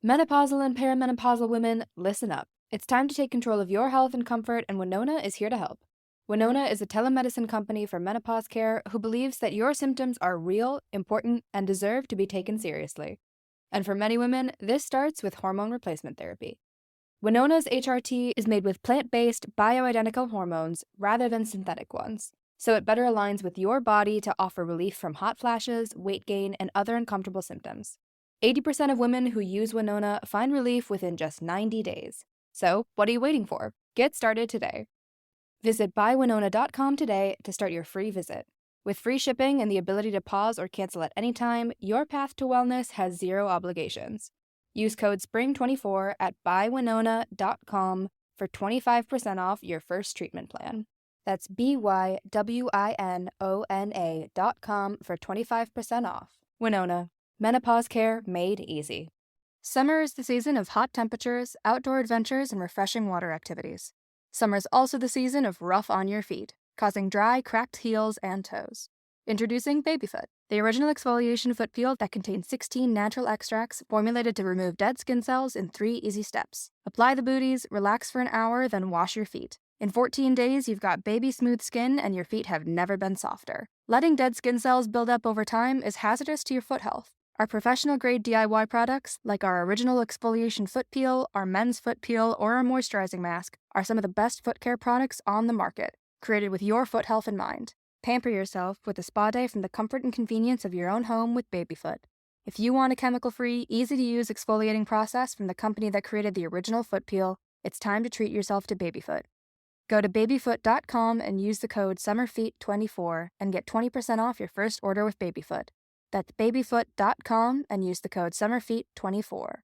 Menopausal and perimenopausal women, listen up. It's time to take control of your health and comfort, and Winona is here to help. Winona is a telemedicine company for menopause care who believes that your symptoms are real, important, and deserve to be taken seriously. And for many women, this starts with hormone replacement therapy. Winona's HRT is made with plant-based, bioidentical hormones rather than synthetic ones, so it better aligns with your body to offer relief from hot flashes, weight gain, and other uncomfortable symptoms. 80% of women who use Winona find relief within just 90 days. So, what are you waiting for? Get started today. Visit buywinona.com today to start your free visit. With free shipping and the ability to pause or cancel at any time, your path to wellness has zero obligations. Use code SPRING24 at buywinona.com for 25% off your first treatment plan. That's BYWINONA.com for 25% off. Winona. Menopause care made easy. Summer is the season of hot temperatures, outdoor adventures, and refreshing water activities. Summer is also the season of rough on your feet, causing dry, cracked heels and toes. Introducing Babyfoot, the original exfoliation foot peel that contains 16 natural extracts formulated to remove dead skin cells in 3 easy steps. Apply the booties, relax for an hour, then wash your feet. In 14 days, you've got baby smooth skin and your feet have never been softer. Letting dead skin cells build up over time is hazardous to your foot health. Our professional-grade DIY products, like our original exfoliation foot peel, our men's foot peel, or our moisturizing mask, are some of the best foot care products on the market, created with your foot health in mind. Pamper yourself with a spa day from the comfort and convenience of your own home with Babyfoot. If you want a chemical-free, easy-to-use exfoliating process from the company that created the original foot peel, it's time to treat yourself to Babyfoot. Go to babyfoot.com and use the code SUMMERFEET24 and get 20% off your first order with Babyfoot. That's babyfoot.com and use the code SUMMERFEET24.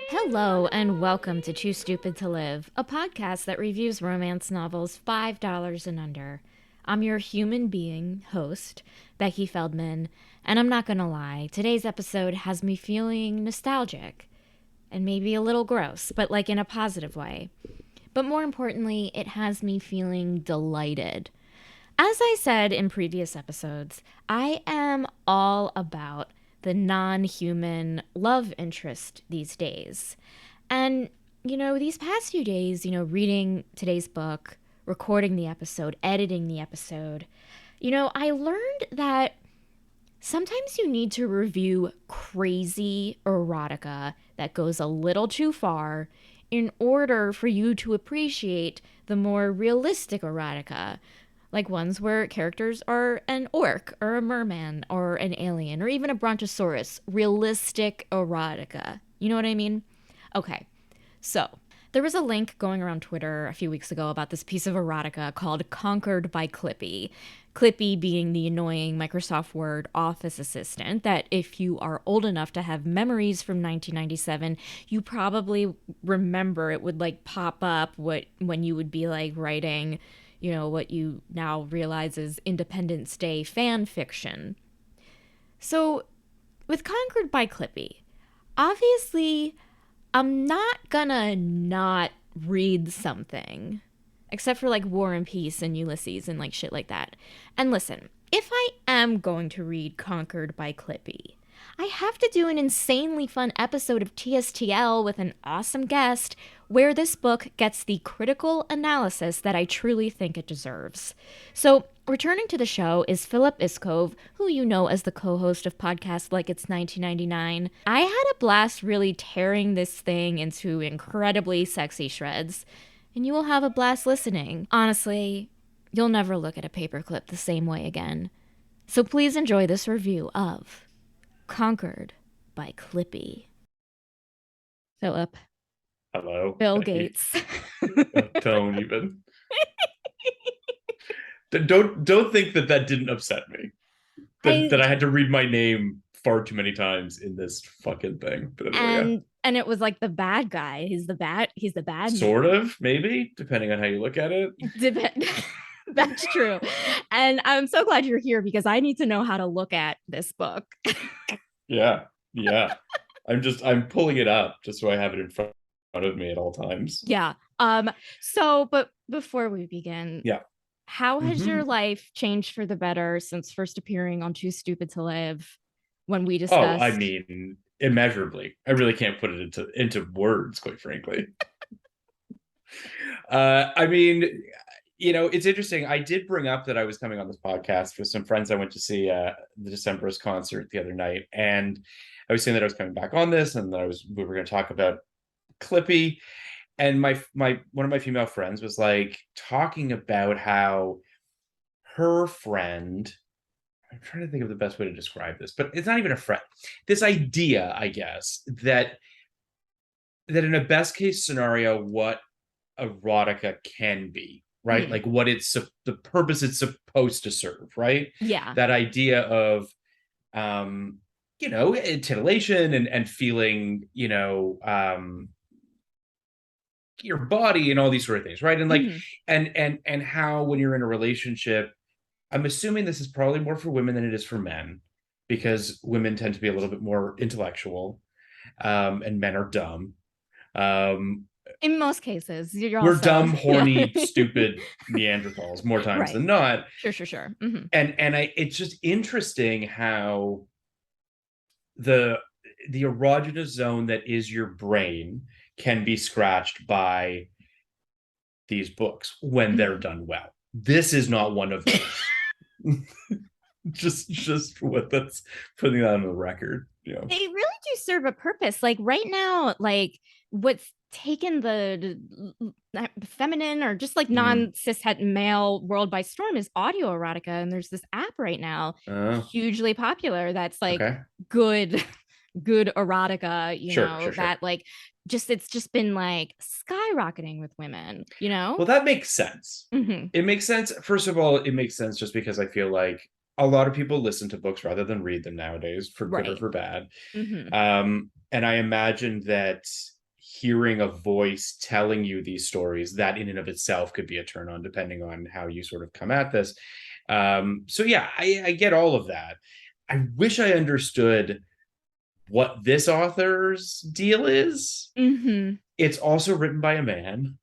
Hello and welcome to Too Stupid to Live, a podcast that reviews romance novels $5 and under. I'm your human being host, Becky Feldman, and I'm not gonna lie, today's episode has me feeling nostalgic and maybe a little gross, but like in a positive way. But more importantly, it has me feeling delighted. As I said in previous episodes, I am all about the non-human love interest these days. And, these past few days, reading today's book, recording the episode, editing the episode, I learned that sometimes you need to review crazy erotica that goes a little too far in order for you to appreciate the more realistic erotica, like ones where characters are an orc or a merman or an alien or even a brontosaurus. Realistic erotica. You know what I mean? Okay, so there was a link going around Twitter a few weeks ago about this piece of erotica called Conquered by Clippy. Clippy being the annoying Microsoft Word office assistant that if you are old enough to have memories from 1997, you probably remember it would pop up when you would be writing, what you now realize is Independence Day fan fiction. So with Conquered by Clippy, obviously I'm not gonna not read something. Except for War and Peace and Ulysses and shit like that. And listen, if I am going to read Conquered by Clippy, I have to do an insanely fun episode of TSTL with an awesome guest where this book gets the critical analysis that I truly think it deserves. So, returning to the show is Phillip Iscove, who you know as the co-host of podcasts like It's 1999. I had a blast really tearing this thing into incredibly sexy shreds. And you will have a blast listening. Honestly, you'll never look at a paperclip the same way again. So please enjoy this review of Conquered by Clippy. Philip. Hello. Bill Gates. Don't even. Don't think that didn't upset me. That I had to read my name far too many times in this fucking thing. But anyway, and it was the bad guy. He's the bad sort of, maybe, depending on how you look at it. That's true. And I'm so glad you're here because I need to know how to look at this book. Yeah. I'm pulling it up just so I have it in front of me at all times. Yeah. But before we begin, How has your life changed for the better since first appearing on Too Stupid to Live when we discussed? Oh, I mean, immeasurably. I really can't put it into words, quite frankly. I mean, it's interesting. I did bring up that I was coming on this podcast with some friends. I went to see the Decemberist concert the other night, and I was saying that I was coming back on this, and that we were going to talk about Clippy. And my one of my female friends was like talking about how her friend, I'm trying to think of the best way to describe this, but it's not even a friend. This idea, I guess, that in a best case scenario, what erotica can be, right? Like what it's the purpose it's supposed to serve, right? Yeah. That idea of titillation and feeling, your body and all these sort of things, right? And like and how when you're in a relationship, I'm assuming this is probably more for women than it is for men, because women tend to be a little bit more intellectual, and men are dumb. In most cases, we're dumb, horny, stupid Neanderthals more times than not. Sure. And it's just interesting how the erogenous zone that is your brain can be scratched by these books when they're done well. This is not one of those. just what that's putting that on the record. Yeah. They really do serve a purpose. Like right now, like what's taken the feminine or just like non-cis het male world by storm is audio erotica. And there's this app right now, hugely popular, that's like good erotica, sure. That like it's just been like skyrocketing with women, Well, that makes sense. It makes sense. First of all, it makes sense just because I feel like a lot of people listen to books rather than read them nowadays, for good or for bad. And I imagine that hearing a voice telling you these stories, that in and of itself could be a turn on, depending on how you sort of come at this. So yeah, I get all of that. I wish I understood what this author's deal is. It's also written by a man.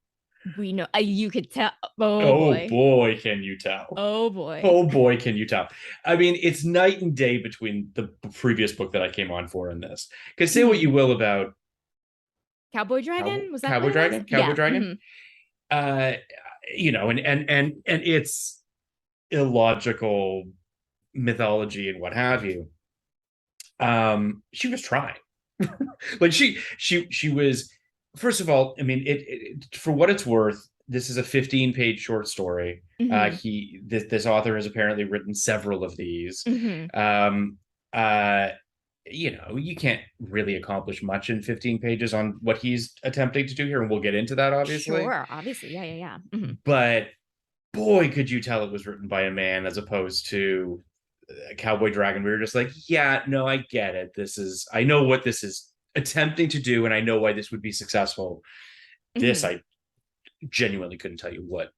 We know, you could tell. Boy, can you tell. Oh boy, can you tell. I mean, it's night and day between the previous book that I came on for and this. Because say what you will about Cowboy Dragon. Was that Cowboy Dragon? Cowboy Dragon. And it's illogical mythology and what have you. She was trying. Like she was. First of all, I mean, it for what it's worth, this is a 15-page short story. This author has apparently written several of these. You can't really accomplish much in 15 pages on what he's attempting to do here, and we'll get into that, obviously. Sure, obviously, yeah. But boy, could you tell it was written by a man as opposed to Cowboy Dragon. We were just like, yeah, no, I get it. I know what this is attempting to do, and I know why this would be successful. This, I genuinely couldn't tell you what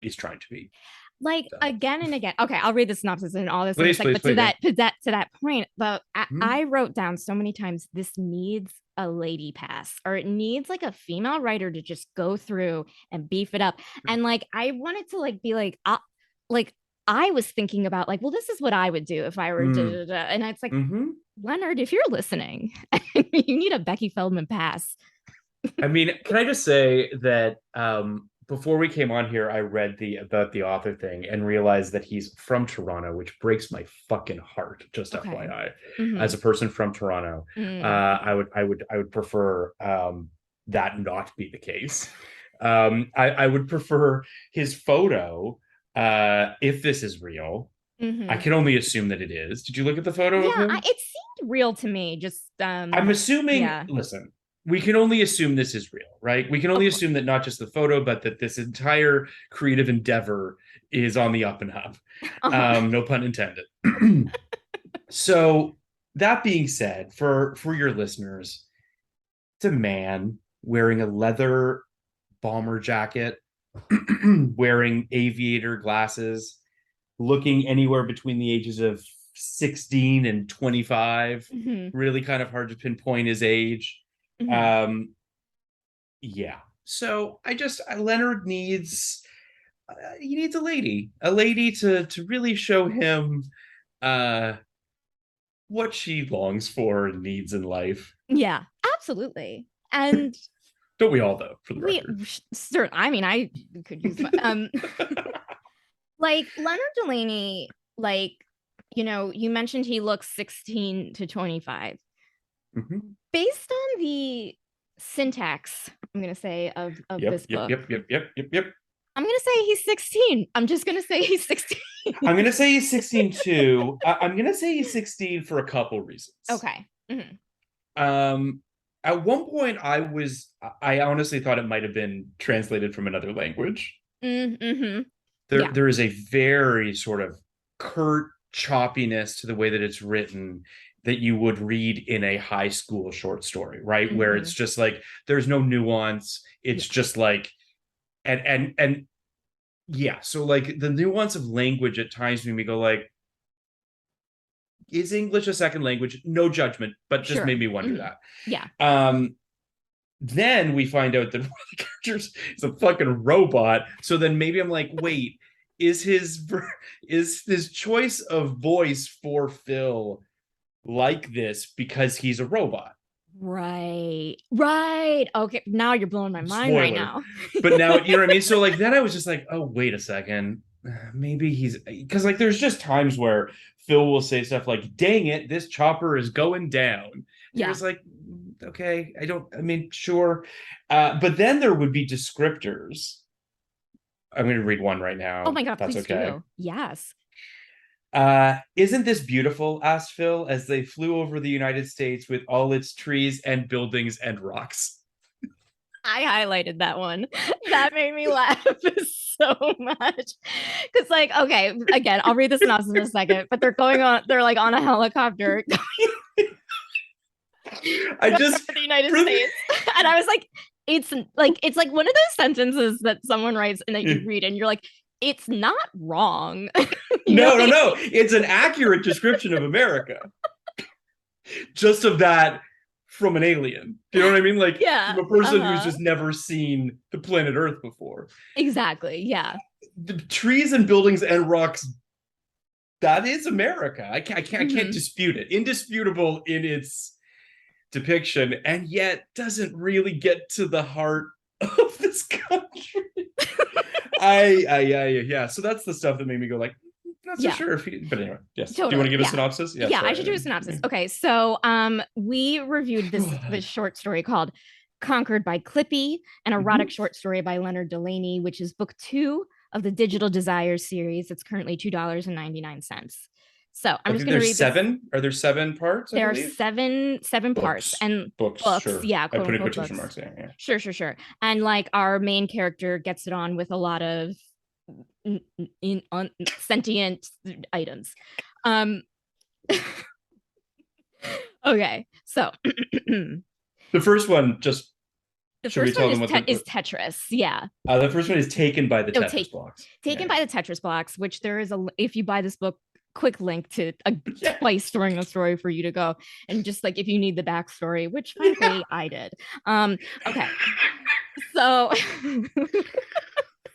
he's trying to be. Like again and again. Okay, I'll read the synopsis and all this. Please, but to that point, but I wrote down so many times, this needs a lady pass, or it needs like a female writer to just go through and beef it up. And like I wanted to like be like, I was thinking about like, well, this is what I would do if I were and it's like, Leonard, if you're listening, you need a Becky Feldman pass. I mean, can I just say that before we came on here, I read about the author thing and realized that he's from Toronto, which breaks my fucking heart. Just FYI, as a person from Toronto, I would prefer that not be the case. I would prefer his photo, if this is real. I can only assume that it is. Did you look at the photo of him? It seemed real to me. Just I'm assuming. Listen, we can only assume this is real, right? We can only assume that not just the photo, but that this entire creative endeavor is on the up and up. No pun intended. So that being said, for your listeners, it's a man wearing a leather bomber jacket, wearing aviator glasses, looking anywhere between the ages of 16 and 25. Really kind of hard to pinpoint his age. Yeah. So Leonard needs he needs a lady to really show him what she longs for and needs in life. Yeah, absolutely. And Don't we all, though, for the we record? certainly, I mean, I could use like Leonard Delaney, like, you mentioned he looks 16 to 25. Mm-hmm. Based on the syntax, I'm going to say, of this book. Yep. I'm going to say he's 16. I'm just going to say he's 16. I'm going to say he's 16 too. I'm going to say he's 16 for a couple reasons. Okay. At one point I honestly thought it might have been translated from another language. Mm-hmm. There is a very sort of curt choppiness to the way that it's written that you would read in a high school short story, right? Where it's just like there's no nuance. It's just like and yeah, so like the nuance of language at times made me go like, is English a second language? No judgment, but just made me wonder that. Yeah. Then we find out that one of the characters is a fucking robot. So then maybe I'm like, wait, is his choice of voice for Phil like this because he's a robot? Right. Okay, now you're blowing my mind right now. But now, you know what I mean? So like then I was just like, oh, wait a second. Maybe he's, because like there's just times where Phil will say stuff like, dang it, this chopper is going down. Yeah. It's like, okay, sure. But then there would be descriptors. I'm going to read one right now. Oh my God, that's okay. Do. Yes. Isn't this beautiful? Asked Phil as they flew over the United States with all its trees and buildings and rocks. I highlighted that one. That made me laugh so much. Because, like, okay, again, I'll read the synopsis in a second, but they're like on a helicopter. The United States. And I was like, it's like one of those sentences that someone writes and that you read and you're like, it's not wrong. No. It's an accurate description of America. Just of that from an alien. Do you know what I mean? Like, from a person who's just never seen the planet Earth before. Exactly. Yeah. The trees and buildings and rocks, that is America. I can't dispute it. Indisputable in its depiction, and yet doesn't really get to the heart of this country. Yeah. So that's the stuff that made me go like, not so sure if but anyway, yes. Totally. Do you want to give a synopsis? Yeah, I should do a synopsis. Okay, so we reviewed this short story called Conquered by Clippy, an erotic short story by Leonard Delaney, which is book 2 of the Digital Desires series. It's currently $2.99. So I'm just going to read 7. Are there 7 parts? There are seven parts and books. Sure. Yeah, I put in quotation marks. Yeah. Sure. And like our main character gets it on with a lot of sentient items. Okay, so the first one just is Tetris. Yeah. The first one is taken by the Tetris blocks. Taken by the Tetris blocks, which there is if you buy this book, quick link to a place during the story for you to go and just like if you need the backstory, which frankly I did. Okay. So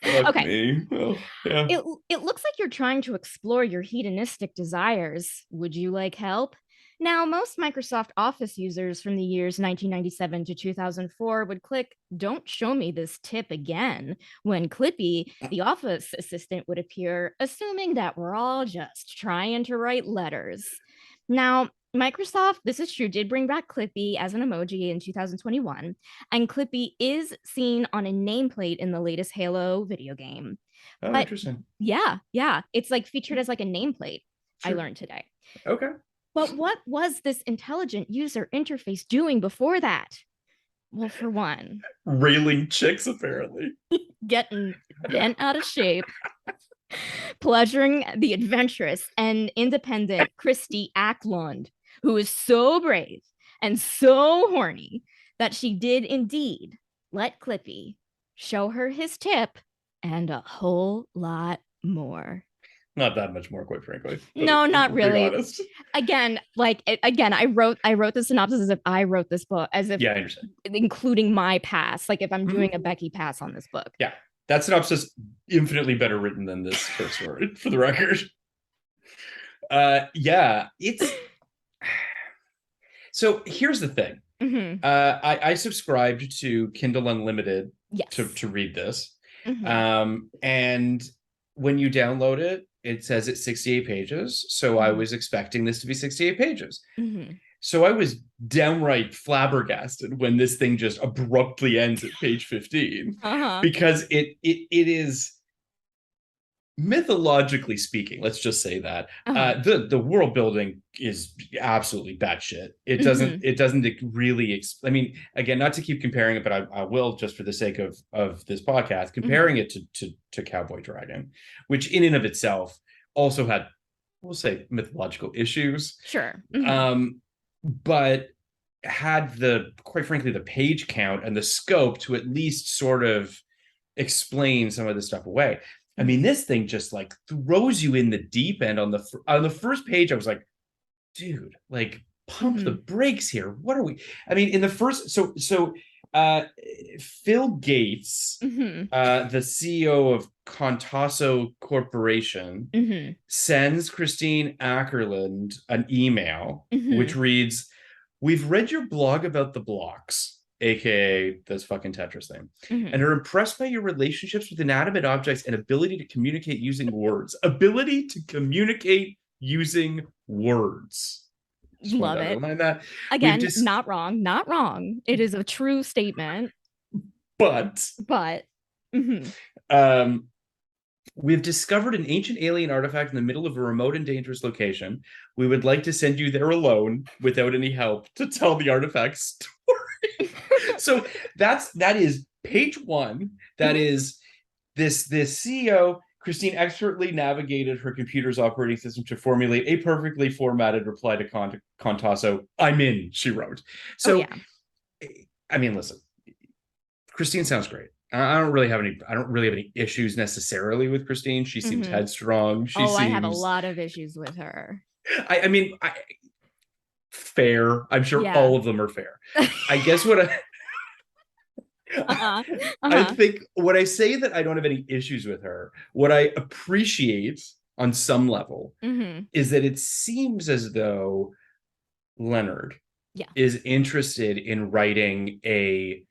okay. Well, yeah. It looks like you're trying to explore your hedonistic desires. Would you like help? Now, most Microsoft Office users from the years 1997 to 2004 would click, "Don't show me this tip again," when Clippy, the office assistant, would appear, assuming that we're all just trying to write letters. Now, Microsoft, this is true, did bring back Clippy as an emoji in 2021, and Clippy is seen on a nameplate in the latest Halo video game. Oh, interesting. Yeah. It's like featured as like a nameplate. Sure. I learned today. Okay. But what was this intelligent user interface doing before that? Well, for one, railing chicks, apparently. Getting bent out of shape. Pleasuring the adventurous and independent Christy Acklund, who is so brave and so horny that she did indeed let Clippy show her his tip and a whole lot more. Not that much more, quite frankly. No, not really. Again, I wrote the synopsis as if I wrote this book, as if I understand. Including my pass, like if I'm doing a Becky pass on this book. Yeah. That synopsis infinitely better written than this first story, for the record. Yeah, it's so here's the thing. I subscribed to Kindle Unlimited to read this. And when you download it, it says it's 68 pages. So I was expecting this to be 68 pages. So I was downright flabbergasted when this thing just abruptly ends at page 15, because it is, mythologically speaking, let's just say that the world building is absolutely batshit. It doesn't really. I mean, again, not to keep comparing it, but I will, just for the sake of this podcast, comparing it to Cowboy Dragon, which in and of itself also had, we'll say, mythological issues. Sure. But had quite frankly, the page count and the scope to at least sort of explain some of this stuff away. I mean, this thing just like throws you in the deep end on the first page. I was like, dude, like, pump the brakes here. What are we? I mean, in the first, so Phil Gates, the CEO of Contasso Corporation, sends Christine Ackerland an email, which reads, "We've read your blog about the blocks," aka this fucking Tetris thing, "and are impressed by your relationships with inanimate objects and ability to communicate using words." Ability to communicate using words. Love it. That. Again, not wrong. It is a true statement. But we've discovered an ancient alien artifact in the middle of a remote and dangerous location. We would like to send you there alone without any help to tell the artifact story. So that is page 1. That is this CEO, Christine, expertly navigated her computer's operating system to formulate a perfectly formatted reply to Contasso. "I'm in," she wrote. So, I mean, listen, Christine sounds great. I don't really have any issues necessarily with Christine. She seems headstrong. I have a lot of issues with her. I mean, fair. I'm sure all of them are fair. I guess what I think, when I say that I don't have any issues with her, what I appreciate on some level is that it seems as though Leonard is interested in writing a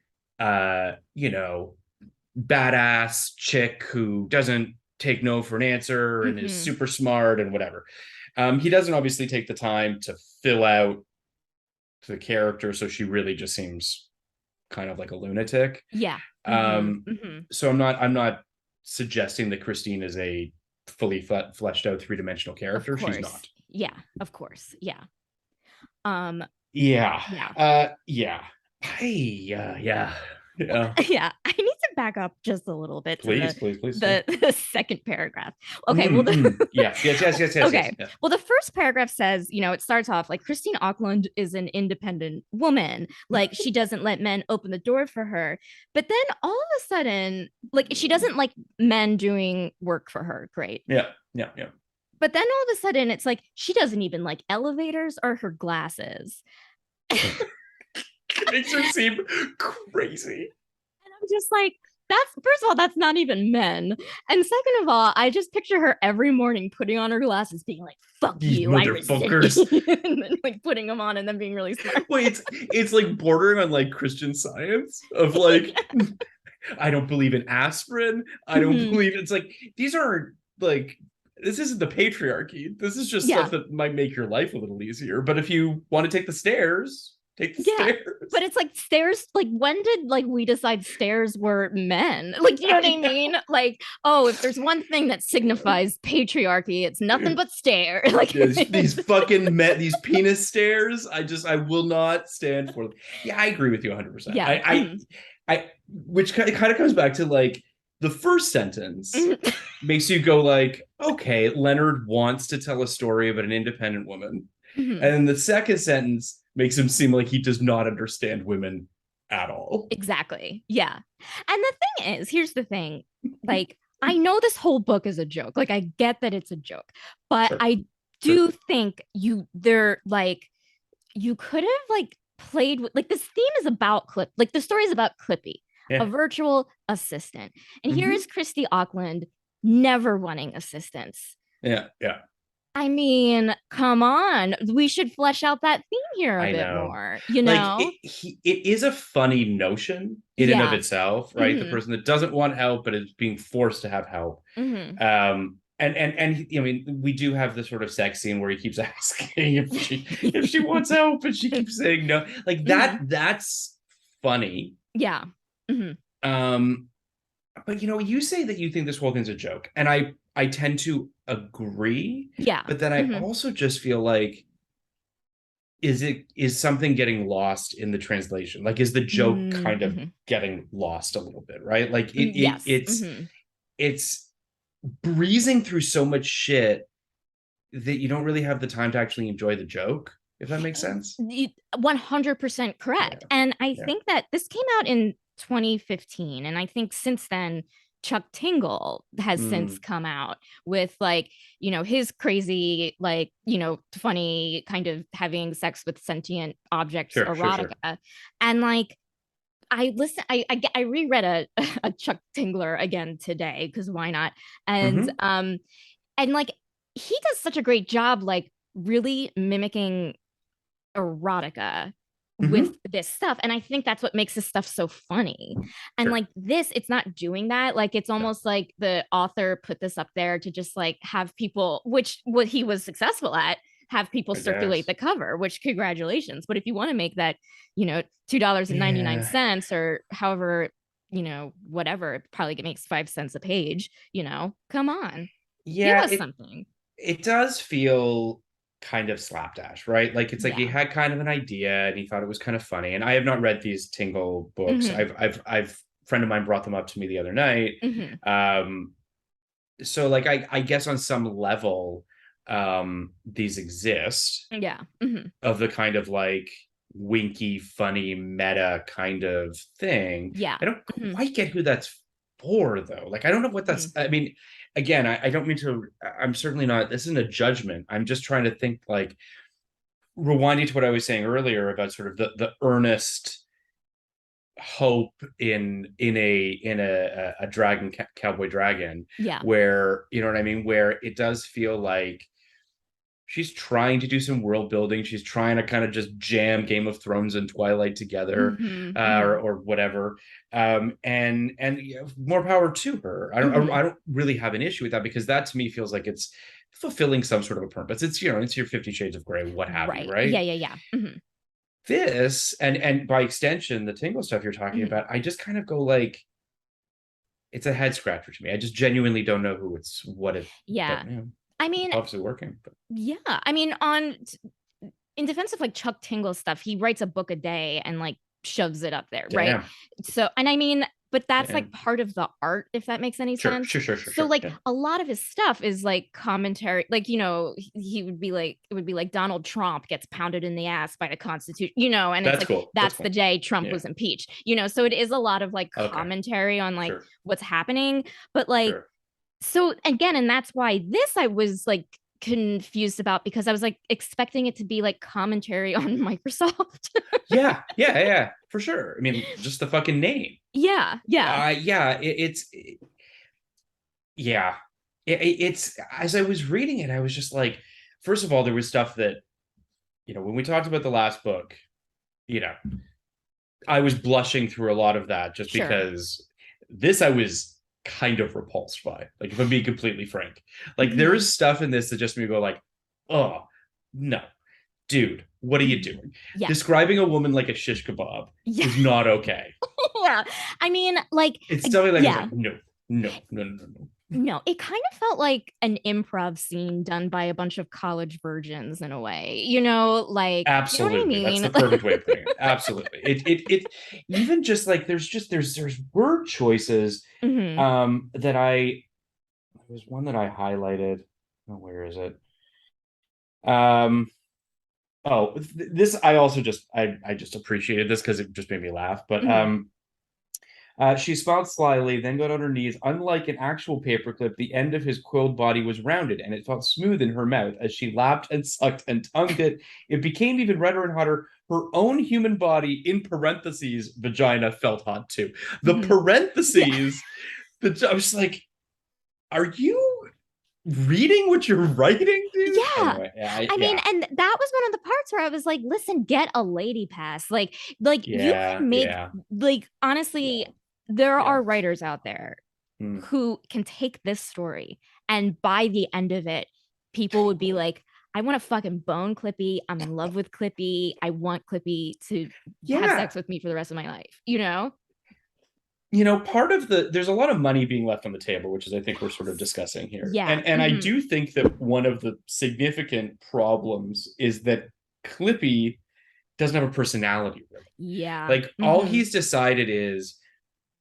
badass chick who doesn't take no for an answer and is super smart and whatever. He doesn't obviously take the time to fill out the character, so she really just seems kind of like a lunatic. So I'm not suggesting that Christine is a fully fleshed out 3-dimensional character. She's not. Of course. I need to back up just a little bit. Please. The second paragraph. Okay. Yes. Okay. Yes. Well, the first paragraph says, it starts off like, Christine Auckland is an independent woman. Like, she doesn't let men open the door for her. But then all of a sudden, like, she doesn't like men doing work for her. Great. Yeah. But then all of a sudden, it's like, she doesn't even like elevators or her glasses. It makes her seem crazy. And I'm just like, first of all, that's not even men. And second of all, I just picture her every morning putting on her glasses, being like, "Fuck these you, motherfuckers," and then like putting them on and then being really smart. Wait, it's like bordering on like Christian Science of like, I don't believe in aspirin. I don't believe it's like, these aren't like, this isn't the patriarchy. This is just stuff that might make your life a little easier. But if you want to take the stairs, take the stairs. But it's like, stairs, like, when did like we decide stairs were men? Like, you know what I mean? Like, if there's one thing that signifies patriarchy, it's nothing but stairs. Like, these fucking these penis stairs, I will not stand for them. I agree with you 100%. I which kind of comes back to like, the first sentence makes you go like, okay, Leonard wants to tell a story about an independent woman. And then the second sentence makes him seem like he does not understand women at all. Exactly. Yeah. And the thing is, here's the thing. Like, I know this whole book is a joke. Like, I get that it's a joke. But I do think you could have like played with, like, this theme is about the story is about Clippy. a Yeah. virtual assistant. And here Mhm. is Christy Auckland never wanting assistance. Yeah. Yeah. I mean, come on. We should flesh out that theme here a I bit know. more, you Like know? it is a funny notion in and of Yeah. itself, right? The Mm-hmm. person that doesn't want help but is being forced to have help. Mm-hmm. And I mean, we do have the sort of sex scene where he keeps asking if she wants help, and she keeps saying no. Like Mm-hmm. that's funny. Yeah. Mm-hmm. Um, but you say that you think this whole thing's a joke, and I tend to agree, Yeah. but then I Mm-hmm. also just feel like is something getting lost in the translation? Like, is the joke kind of Mm-hmm. getting lost a little bit, right? Like Yes. Mm-hmm. it's breezing through so much shit that you don't really have the time to actually enjoy the joke, if that makes sense. 100% Yeah. correct. And I Yeah. think that this came out in 2015. And I think since then, Chuck Tingle has since Mm, come out with like, his crazy, like, funny kind of having sex with sentient objects sure, sure, sure. erotica. And like, I reread a Chuck Tingler again today because why not? Hmm. And like he does such a great job, like really mimicking erotica with Hmm. this stuff. And I think that's what makes this stuff so funny. And Sure. like this, it's not doing that. Like it's No, almost like the author put this up there to just like have people, which what he was successful at, have people I circulate guess. the cover, which congratulations. But if you want to make that, $2.99 Yeah. or however, whatever, it probably makes 5 cents a page, come on, give Yeah, us something. it does feel kind of slapdash, right? Like it's like he Yeah. had kind of an idea and he thought it was kind of funny. And I have not read these Tingle books. Mm-hmm. I've friend of mine brought them up to me the other night. Mm-hmm. Um, so like I guess on some level, these exist Yeah. Mm-hmm. of the kind of like winky, funny, meta kind of thing. Yeah. I don't Mm-hmm. quite get who that's for though. Like I don't know what Mm-hmm. that's. I mean, again, I don't mean to. I'm certainly not. This isn't a judgment. I'm just trying to think like rewinding to what I was saying earlier about sort of the earnest hope in a dragon cowboy dragon, Yeah. where you know what I mean, where it does feel like she's trying to do some world building. She's trying to kind of just jam Game of Thrones and Twilight together, Mm-hmm. Mm-hmm. or whatever. And more power to her. Mm-hmm. I don't really have an issue with that because that to me feels like it's fulfilling some sort of a purpose. It's it's your 50 Shades of Grey, what have you, Right. Yeah. right? Yeah. Yeah. Mm-hmm. This and by extension, the Tingle stuff you're talking Mm-hmm. about, I just kind of go like, it's a head scratcher to me. I just genuinely don't know who it's what it, but Yeah. I mean, obviously working. But yeah. I mean, in defense of like Chuck Tingle stuff, he writes a book a day and like shoves it up there, right? damn, So, and I mean, but that's like damn. part of the art, if that makes any Sure, sense. sure, sure, sure, So, sure. like, Yeah. a lot of his stuff is like commentary, like, he would be like, it would be like Donald Trump gets pounded in the ass by the Constitution, and it's That's like, cool. That's that's the cool. day Trump Yeah. was impeached, so it is a lot of like Okay. commentary on like Sure. what's happening. But like, Sure. so again, and that's why this I was like confused about because I was like expecting it to be like commentary on Microsoft. Yeah. Yeah. Yeah. For sure. I mean, just the fucking name. Yeah, yeah, Yeah. Yeah. It's as I was reading it, I was just like, first of all, there was stuff that when we talked about the last book, you know, I was blushing through a lot of that just sure. because this I was kind of repulsed by. Like, if I'm being completely frank, like there Mhm. is stuff in this that just made me go like, oh no, dude, what are you doing? Yeah, Describing a woman like a shish kebab yeah, is not okay. yeah. I mean, like, It's stuff like it's yeah, like no, no, no, no, no. no, it kind of felt like an improv scene done by a bunch of college virgins in a way, like, you know what I Absolutely, that's mean? the perfect way of putting it. Absolutely, it even just like there's word choices Hmm. that there was one that I highlighted. Oh, where is it? Um, oh, this I also just I just appreciated this because it just made me laugh. But Hmm. She smiled slyly, then got on her knees. Unlike an actual paperclip, the end of his coiled body was rounded, and it felt smooth in her mouth as she lapped and sucked and tongued it. It became even redder and hotter. Her own human body, in parentheses, vagina, felt hot too. The parentheses, I was like, are you reading what you're writing, dude? Yeah. Anyway, I mean, and that was one of the parts where I was like, listen, get a lady pass. Like you can make, like, honestly, there are writers out there who can take this story, and by the end of it, people would be like, I want to fucking bone Clippy. I'm in love with Clippy. I want Clippy to have sex with me for the rest of my life, you know? Part of there's a lot of money being left on the table, which is I think we're sort of discussing here. Yeah. And I do think that one of the significant problems is that Clippy doesn't have a personality, really. Yeah. Like all he's decided is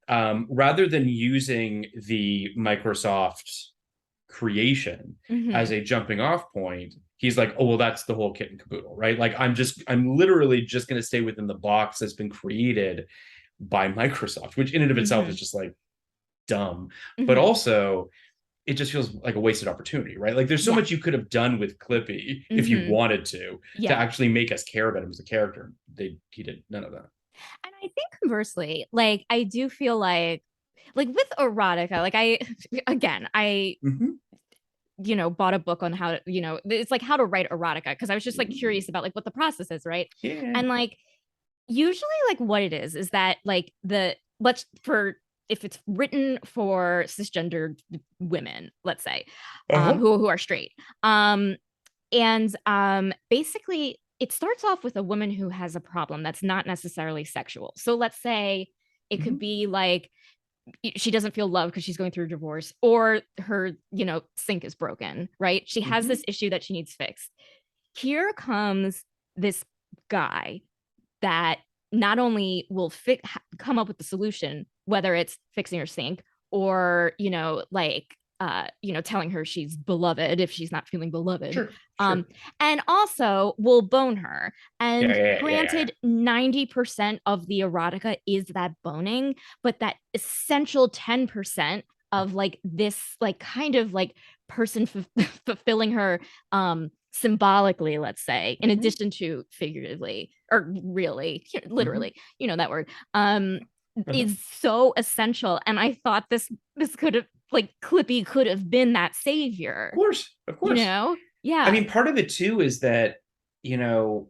rather than using the Microsoft creation as a jumping off point, he's like, oh, well, that's the whole kit and caboodle, right? Like I'm literally just going to stay within the box that's been created by Microsoft, which in and of itself is just like dumb. But also it just feels like a wasted opportunity, right? Like there's so much you could have done with Clippy if you wanted to actually make us care about him as a character. He did none of that. And I think conversely, like I do feel like with erotica, like I bought a book on how to, it's like how to write erotica, because I was just like curious about like what the process is, right? And like usually like what it is that like if it's written for cisgendered women, let's say, who are straight, basically it starts off with a woman who has a problem that's not necessarily sexual. So let's say it could be like she doesn't feel love because she's going through a divorce, or her sink is broken, right? She has this issue that she needs fixed. Here comes this guy that not only will come up with the solution, whether it's fixing her sink or telling her she's beloved if she's not feeling beloved. Sure. And also will bone her. And granted, 90% of the erotica is that boning, but that essential 10% of like this like kind of like person fulfilling her symbolically, let's say, in addition to figuratively or really, literally, that word, is so essential. And I thought this could have, like, Clippy could have been that savior. Of course. Yeah. I mean, part of it too is that, to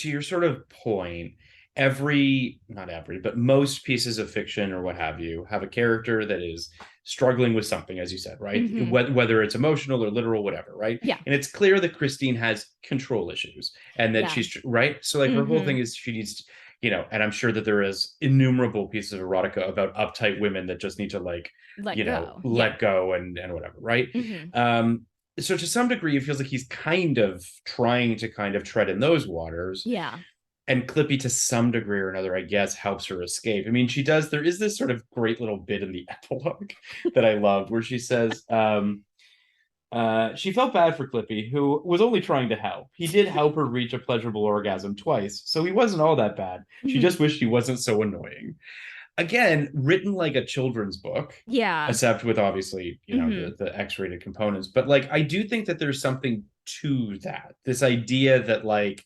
your sort of point, not every, but most pieces of fiction or what have you have a character that is struggling with something, as you said, right? Whether it's emotional or literal, whatever, right? Yeah. And it's clear that Christine has control issues and that she's right. So like her whole thing is she needs to, and I'm sure that there is innumerable pieces of erotica about uptight women that just need to like, let go and whatever, right? So to some degree, it feels like he's kind of trying to kind of tread in those waters. Yeah. And Clippy, to some degree or another, I guess, helps her escape. I mean, there is this sort of great little bit in the epilogue that I loved where she says, she felt bad for Clippy, who was only trying to help. He did help her reach a pleasurable orgasm twice, so he wasn't all that bad. She just wished he wasn't so annoying. Again, written like a children's book. Yeah. Except with obviously, the X-rated components. But like, I do think that there's something to that. This idea that like,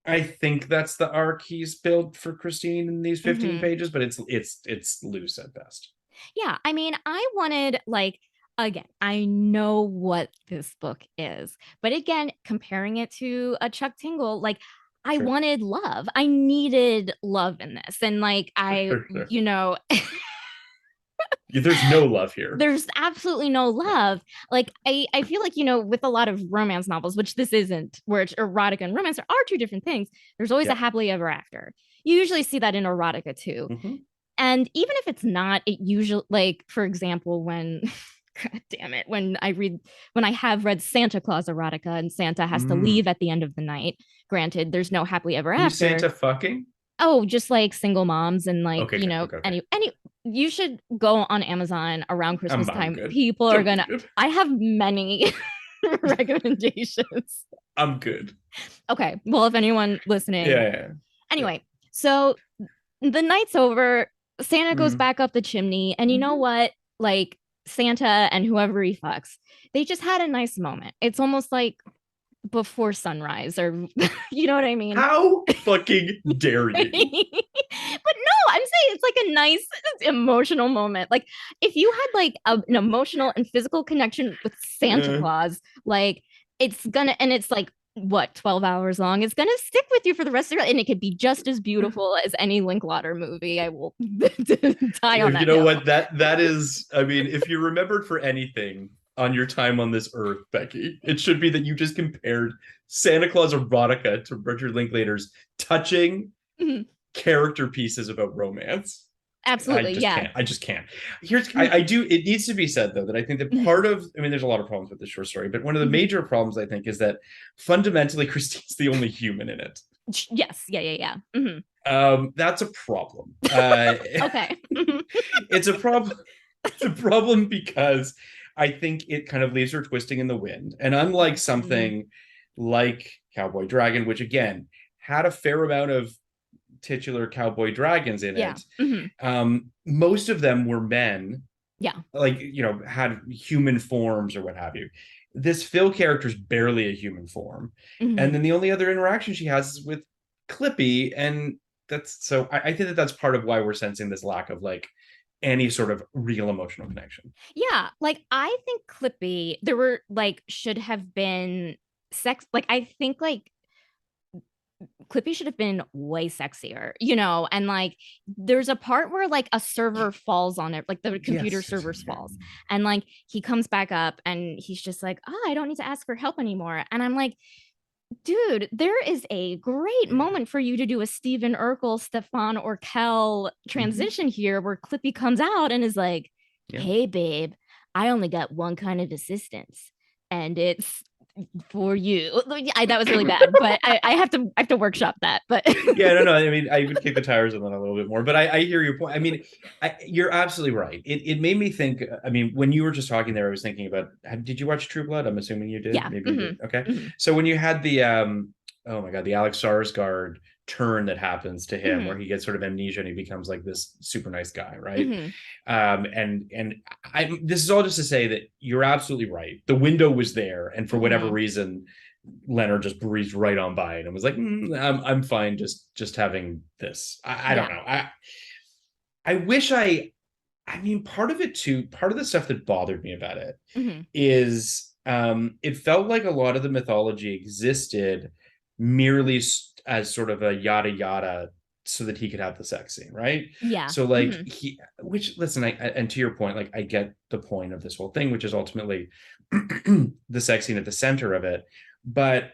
I think that's the arc he's built for Christine in these 15 pages, but it's loose at best. Yeah. I mean, I wanted like, again, I know what this book is, but again, comparing it to a Chuck Tingle, like I wanted love. I needed love in this. And like, there's no love here. There's absolutely no love. Like, I feel like, with a lot of romance novels, which this isn't, where it's erotica and romance are two different things. There's always a happily ever after. You usually see that in erotica too. And even if it's not, it usually, like, for example, when God damn it, when I have read Santa Claus erotica and Santa has to leave at the end of the night, granted, there's no happily ever after. Santa fucking? Oh, just like single moms and like, any you should go on Amazon around Christmas time. People are gonna, I have many recommendations. I'm good. Okay. Well, if anyone listening. Yeah. Anyway, so the night's over. Santa goes Mm. back up the chimney, and you know what? Like Santa and whoever he fucks, they just had a nice moment. It's almost like before sunrise, or you know what I mean? How fucking dare But you? no, I'm saying it's like a nice emotional moment. Like if you had like an emotional and physical connection with Santa Uh, Claus, like it's gonna, and it's like what, 12 hours long, it's gonna stick with you for the rest of your life, and it could be just as beautiful as any Linklater movie. I will die on you that know hill. what? That is, I mean, if you're remembered for anything on your time on this earth, Becky, it should be that you just compared Santa Claus erotica to Richard Linklater's touching Mhm. character pieces about romance. I Absolutely, just yeah. can't. I just can't. I do. It needs to be said though that I think that Mhm. part of, I mean, there's a lot of problems with this short story, but one of the Mhm. major problems I think is that fundamentally Christine's the only human in it. Yes, yeah. Mhm. That's a problem. Okay. It's a problem. It's a problem because I think it kind of leaves her twisting in the wind. And unlike Mhm. something like Cowboy Dragon, which again had a fair amount of titular cowboy dragons in Yeah. it, Mhm. most of them were men, Yeah. like, had human forms or what have you. This Phil character is barely a human form. And Mhm. then the only other interaction she has is with Clippy. And that's so I think that that's part of why we're sensing this lack of like any sort of real emotional connection. Yeah, like I think Clippy, there were like should have been sex. Like I think like Clippy should have been way sexier, and like there's a part where like a server falls on it, like the computer Yes. server falls, and like he comes back up and he's just like, oh, I don't need to ask for help anymore. And I'm like, dude, there is a great Yeah. moment for you to do a Steven Urkel, Stefan Orkel Mm-hmm. transition here where Clippy comes out and is like, Yeah. hey, babe, I only got one kind of assistance, and it's for you. That was really bad, but I have to workshop that. But Yeah, no. I mean, I would kick the tires on that a little bit more, but I hear your point. I mean, you're absolutely right. It made me think. I mean, when you were just talking there, I was thinking about. Did you watch True Blood? I'm assuming you did. yeah. Maybe you did. Okay. Mm-hmm. So when you had the oh my God, the Alex Sarsgaard turn that happens to him, Mm-hmm. where he gets sort of amnesia and he becomes like this super nice guy, right? Mm-hmm. And this is all just to say that you're absolutely right. The window was there, and for whatever Mm-hmm. reason, Leonard just breezed right on by it and was like, I'm fine just having this. I don't Yeah. know. I wish I mean, part of it too, part of the stuff that bothered me about it Mm-hmm. is it felt like a lot of the mythology existed merely as sort of a yada yada so that he could have the sex scene, right? Yeah. So like Mm-hmm. which listen, and to your point, like I get the point of this whole thing, which is ultimately the sex scene at the center of it, but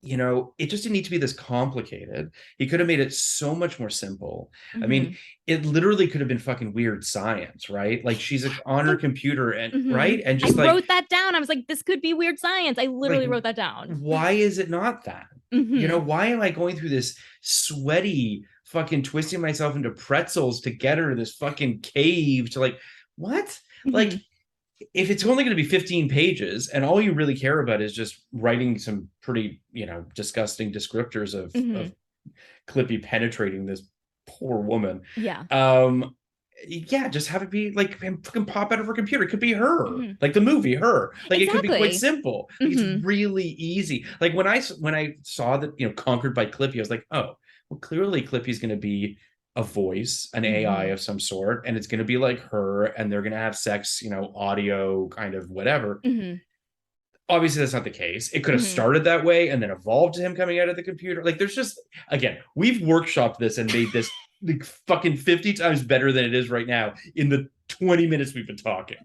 it just didn't need to be this complicated. He could have made it so much more simple. I Mm-hmm. mean, it literally could have been fucking weird science, right? Like she's on her I computer and mm-hmm. right, and I just wrote that down. I was like, this could be weird science. I like literally wrote that down. why is it not that? Mm-hmm. Why am I going through this sweaty fucking twisting myself into pretzels to get her to this fucking cave to like what? Mm-hmm. Like if it's only going to be 15 pages and all you really care about is just writing some pretty, disgusting descriptors Mm-hmm. of Clippy penetrating this poor woman. Yeah. Um, yeah, just have it be like fucking pop out of her computer. It could be her, Mm-hmm. like the movie, her. Like it could be quite Exactly. simple. Like it's Mm-hmm. really easy. Like when I saw that conquered by Clippy, I was like, oh, well, clearly Clippy's going to be a voice, an AI Mm-hmm. of some sort, and it's going to be like her, and they're going to have sex, audio kind of whatever. Mm-hmm. Obviously that's not the case. It could have Mm-hmm. started that way and then evolved to him coming out of the computer. Like there's just, again, we've workshopped this and made this like fucking 50 times better than it is right now in the 20 minutes we've been talking.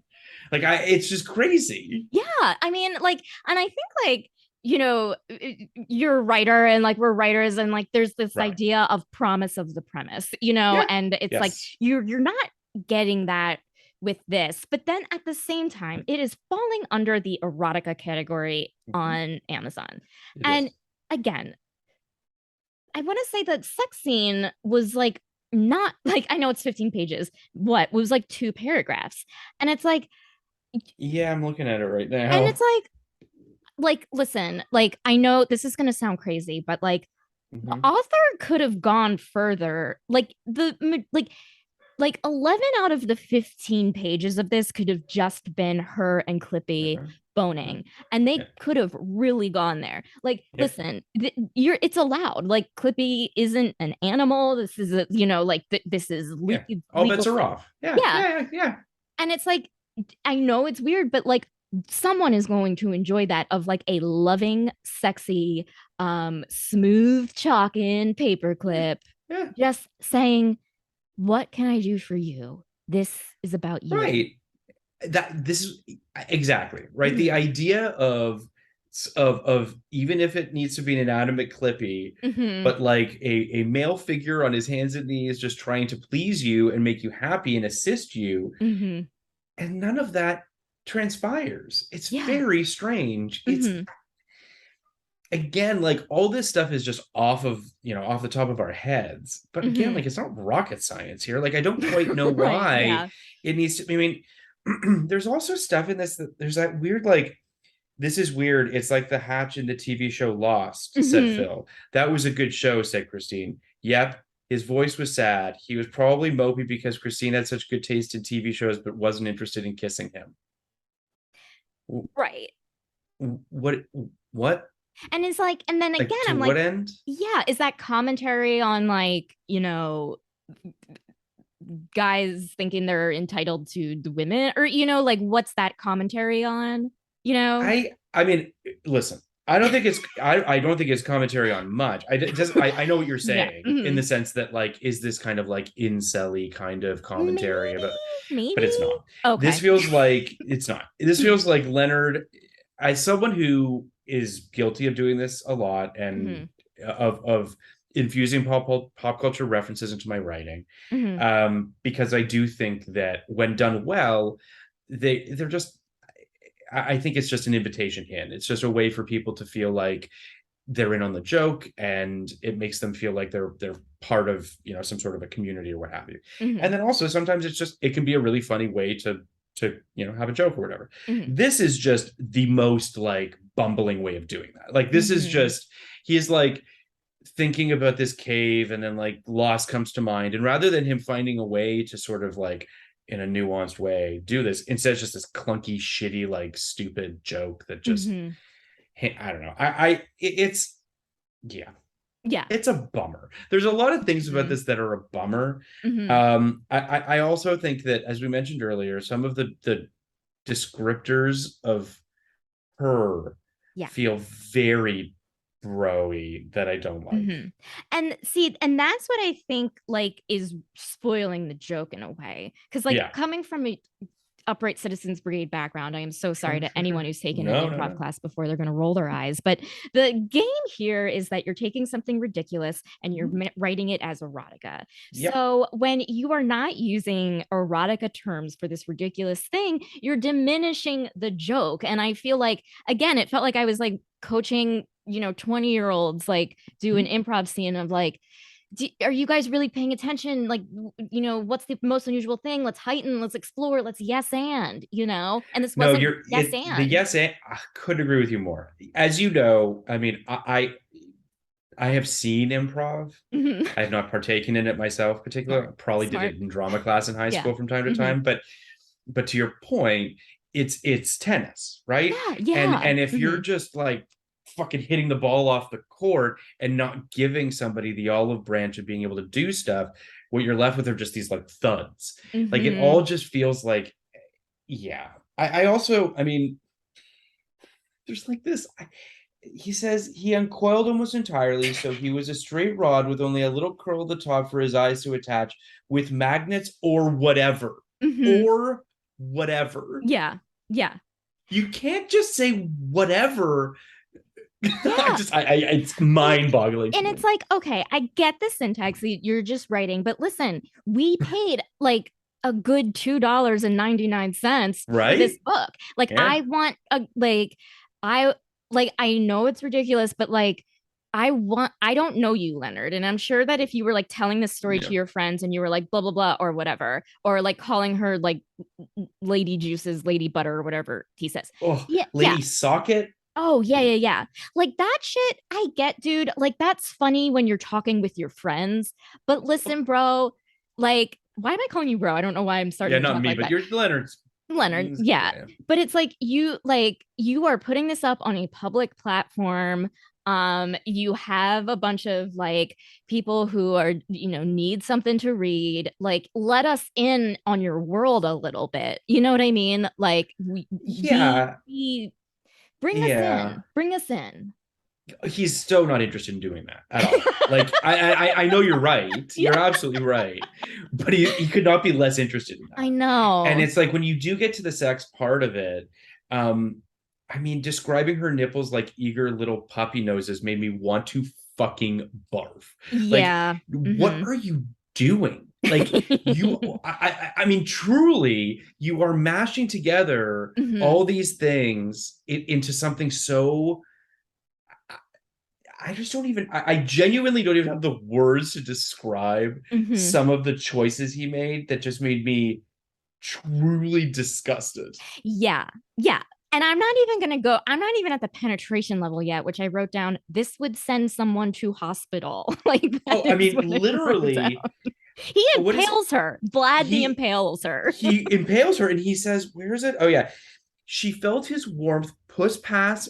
Like it's just crazy. Yeah. I mean, like, and I think like, you're a writer and like we're writers, and like there's this Right. idea of promise of the premise, Yeah. and it's like Yes. you're not getting that with this. But then at the same time, it is falling under the erotica category Mhm. on Amazon. It And is. again, I want to say that sex scene was like not like, I know it's 15 pages. What was like two paragraphs. And it's like, Yeah, I'm looking at it right and now. it's like listen, like I know this is going to sound crazy, but like the author could have gone further. Like 11 out of the 15 pages of this could have just been her and Clippy boning, and they could have really gone there. Like, listen, it's allowed. Like, Clippy isn't an animal. This is this is all bets are off. Yeah. And it's like, I know it's weird, but like, someone is going to enjoy that, of like a loving, sexy, smooth chalk-in paperclip, just saying, what can I do for you? This is about you. Right. This is exactly right. The idea of even if it needs to be an inanimate Clippy, but like a male figure on his hands and knees just trying to please you and make you happy and assist you. And none of that transpires. It's very strange. It's again, like, all this stuff is just off the top of our heads. But again, like, it's not rocket science here. Like, I don't quite know why it needs to. I mean, there's also stuff in this that there's that weird, like, this is weird. It's like the hatch in the TV show Lost, said Phil. That was a good show, said Christine. Yep. His voice was sad. He was probably mopey because Christine had such good taste in TV shows, but wasn't interested in kissing him. Right. What? And it's like, and then again, I'm like, what end? Yeah, is that commentary on, like, guys thinking they're entitled to the women, or like, what's that commentary on? I mean, listen, I don't think it's commentary on much. I know what you're saying in the sense that, like, is this kind of like incel-y kind of commentary about, but it's not. Okay. This feels like it's not. This feels like Leonard, as someone who is guilty of doing this a lot, and of infusing pop culture references into my writing, because I do think that when done well, they're just, I think it's just an invitation in. It's just a way for people to feel like they're in on the joke, and it makes them feel like they're part of some sort of a community or what have you. And then also sometimes it can be a really funny way to have a joke or whatever. This is just the most, like, bumbling way of doing that. Like, this is just, he is like thinking about this cave, and then, like, loss comes to mind, and rather than him finding a way to sort of, like, in a nuanced way do this, instead it's just this clunky, shitty, like, stupid joke that just I don't know. It's it's a bummer. There's a lot of things about this that are a bummer. I also think that, as we mentioned earlier, some of the descriptors of her feel very bro-y that I don't like. And see, and that's what I think, like, is spoiling the joke in a way, because, like, coming from a upright citizens brigade background, I am so sorry to anyone who's taken an improv class before. They're going to roll their eyes, but the game here is that you're taking something ridiculous and you're writing it as erotica. So when you are not using erotica terms for this ridiculous thing, you're diminishing the joke. And I feel like, again, it felt like I was, like, coaching 20-year-olds, like, do an improv scene of, like, are you guys really paying attention? Like, what's the most unusual thing? Let's heighten, let's explore, let's yes and this wasn't the yes and. I couldn't agree with you more. As you know, I mean, I have seen improv. I have not partaken in it myself, particularly. Probably did it in drama class in high school from time to time. But to your point, it's tennis, right? And if you're just, like, fucking hitting the ball off the court and not giving somebody the olive branch of being able to do stuff, what you're left with are just these, like, thuds. Like, it all just feels like, I also, I mean, there's, like, this, he says he uncoiled almost entirely, so he was a straight rod with only a little curl at the top for his eyes to attach, with magnets or whatever. Or whatever. You can't just say whatever. It's mind-boggling. And it's like, okay, I get the syntax that you're just writing, but listen, we paid, like, a good $2.99 for this book. Like, I want I know it's ridiculous, but, like, I don't know you, Leonard. And I'm sure that if you were, like, telling this story to your friends and you were like, blah, blah, blah, or whatever, or, like, calling her, like, Lady Juices, Lady Butter, or whatever he says. Lady Socket. Oh, yeah. Like that shit, I get, dude. Like that's funny when you're talking with your friends. But listen, bro, like, why am I calling you bro? I don't know why I'm Yeah, starting to not talk me, like but that. you're Leonard's. Leonard, yeah. Yeah. But it's like you are putting this up on a public platform. You have a bunch of like people who are, need something to read. Like, let us in on your world a little bit. You know what I mean? Like Yeah. we bring us Yeah. in. Bring us in. He's so not interested in doing that at all. Like I know you're right. Yeah, You're absolutely right. But he could not be less interested in I that. And know. it's like when you do get to the sex part of it, I mean, describing her nipples like eager little puppy noses made me want to fucking barf. Like, Yeah. what Hmm. are you doing? Like I mean, truly, you are mashing together Hmm. all these things into something so I just don't even, I genuinely don't even have the words to describe Hmm. some of the choices he made that just made me truly disgusted. Yeah. Yeah. And I'm not even at the penetration level yet, which I wrote down. This would send someone to hospital. Like that Oh, I is mean, what I wrote down. literally, He what is impales her. Vlad the he impales her. he impales her and he says, "Where is it?" Oh yeah, she felt his warmth push past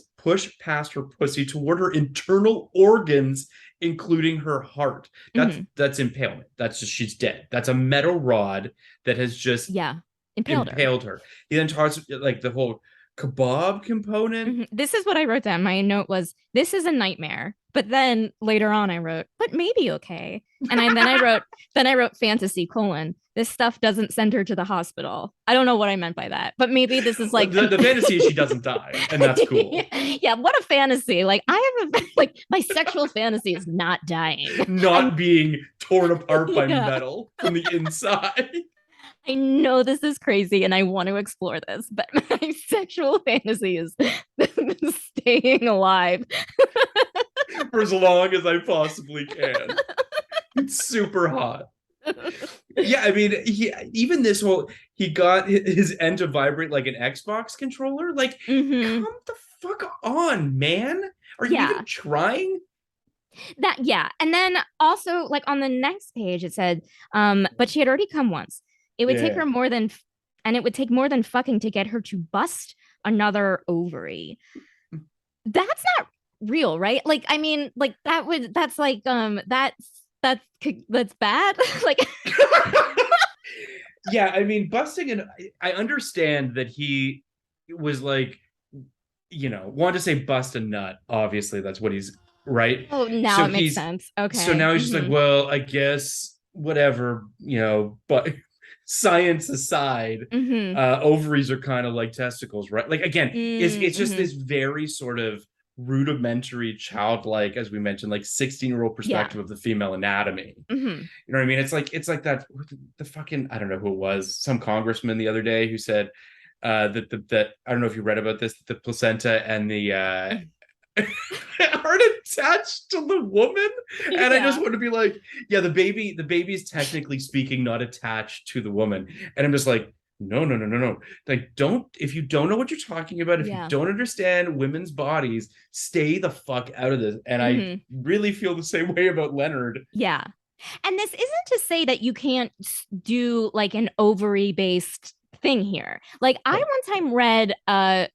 her pussy toward her internal organs, including her heart. That's Hmm. that's impalement. That's just she's dead. That's a metal rod that has just Yeah. Impaled her. impaled her. He then talks like the whole kebab component. Mhm. This is what I wrote down. My note was, "This is a nightmare." But then later on, I wrote, "But maybe okay." And then I wrote fantasy colon. This stuff doesn't send her to the hospital. I don't know what I meant by that, but maybe this is like, The fantasy is she doesn't die, and that's cool. yeah, what a fantasy! Like I have like my sexual fantasy is not dying. I Not being torn apart by yeah. metal from the inside. I know this is crazy and I want to explore this, but my sexual fantasy is staying alive. For as long as I possibly can. It's super hot. Yeah, I mean, even this whole he got his end to vibrate like an Xbox controller. Like, Hmm. come the fuck on, man. Are you even Yeah. trying? That yeah. And then also like on the next page it said, but she had already come once. It would take Yeah. her more than and it would take more than fucking to get her to bust another ovary. That's not real, right? Like I mean, like that's like that's bad. Like Yeah, I mean, busting and I understand that he was like, wanted to say bust a nut. Obviously, that's what he's right. oh, now So it makes he's sense. so Okay. now he's just like, Hmm. well, I guess whatever, but science aside, Hmm. ovaries are kind of like testicles, right? Like again, it's just Hmm. this very sort of rudimentary, childlike, as we mentioned, like 16-year-old Yeah. perspective of the female anatomy. Hmm. You know what I mean? It's like that the fucking I don't know who it was, some congressman the other day who said that I don't know if you read about this, the placenta and the aren't attached to the woman. And I just Yeah. want to be like, yeah, the baby is technically speaking not attached to the woman. And I'm just like, no. Like, if you don't know what you're talking about, if you Yeah. don't understand women's bodies, stay the fuck out of this. And I Hmm. really feel the same way about Leonard. Yeah. And this isn't to say that you can't do like an ovary based thing here. Like I Oh. one time read a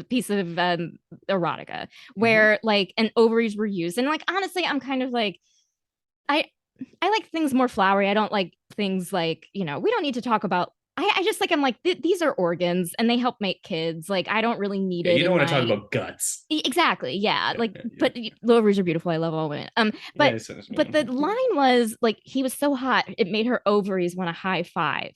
piece of erotica Mhm. where like an ovaries were used, and like honestly, I'm kind of like I I like things more flowery. I don't like things like we don't need to talk about. I just like I'm like these are organs and they help make kids. Like I don't really need Yeah, it you don't in want to talk my about guts. exactly, yeah. Yeah, Like, yeah, yeah. but ovaries are beautiful. I love all women. Yeah, But it's finished. the line was like he was so hot it made her ovaries want to high five.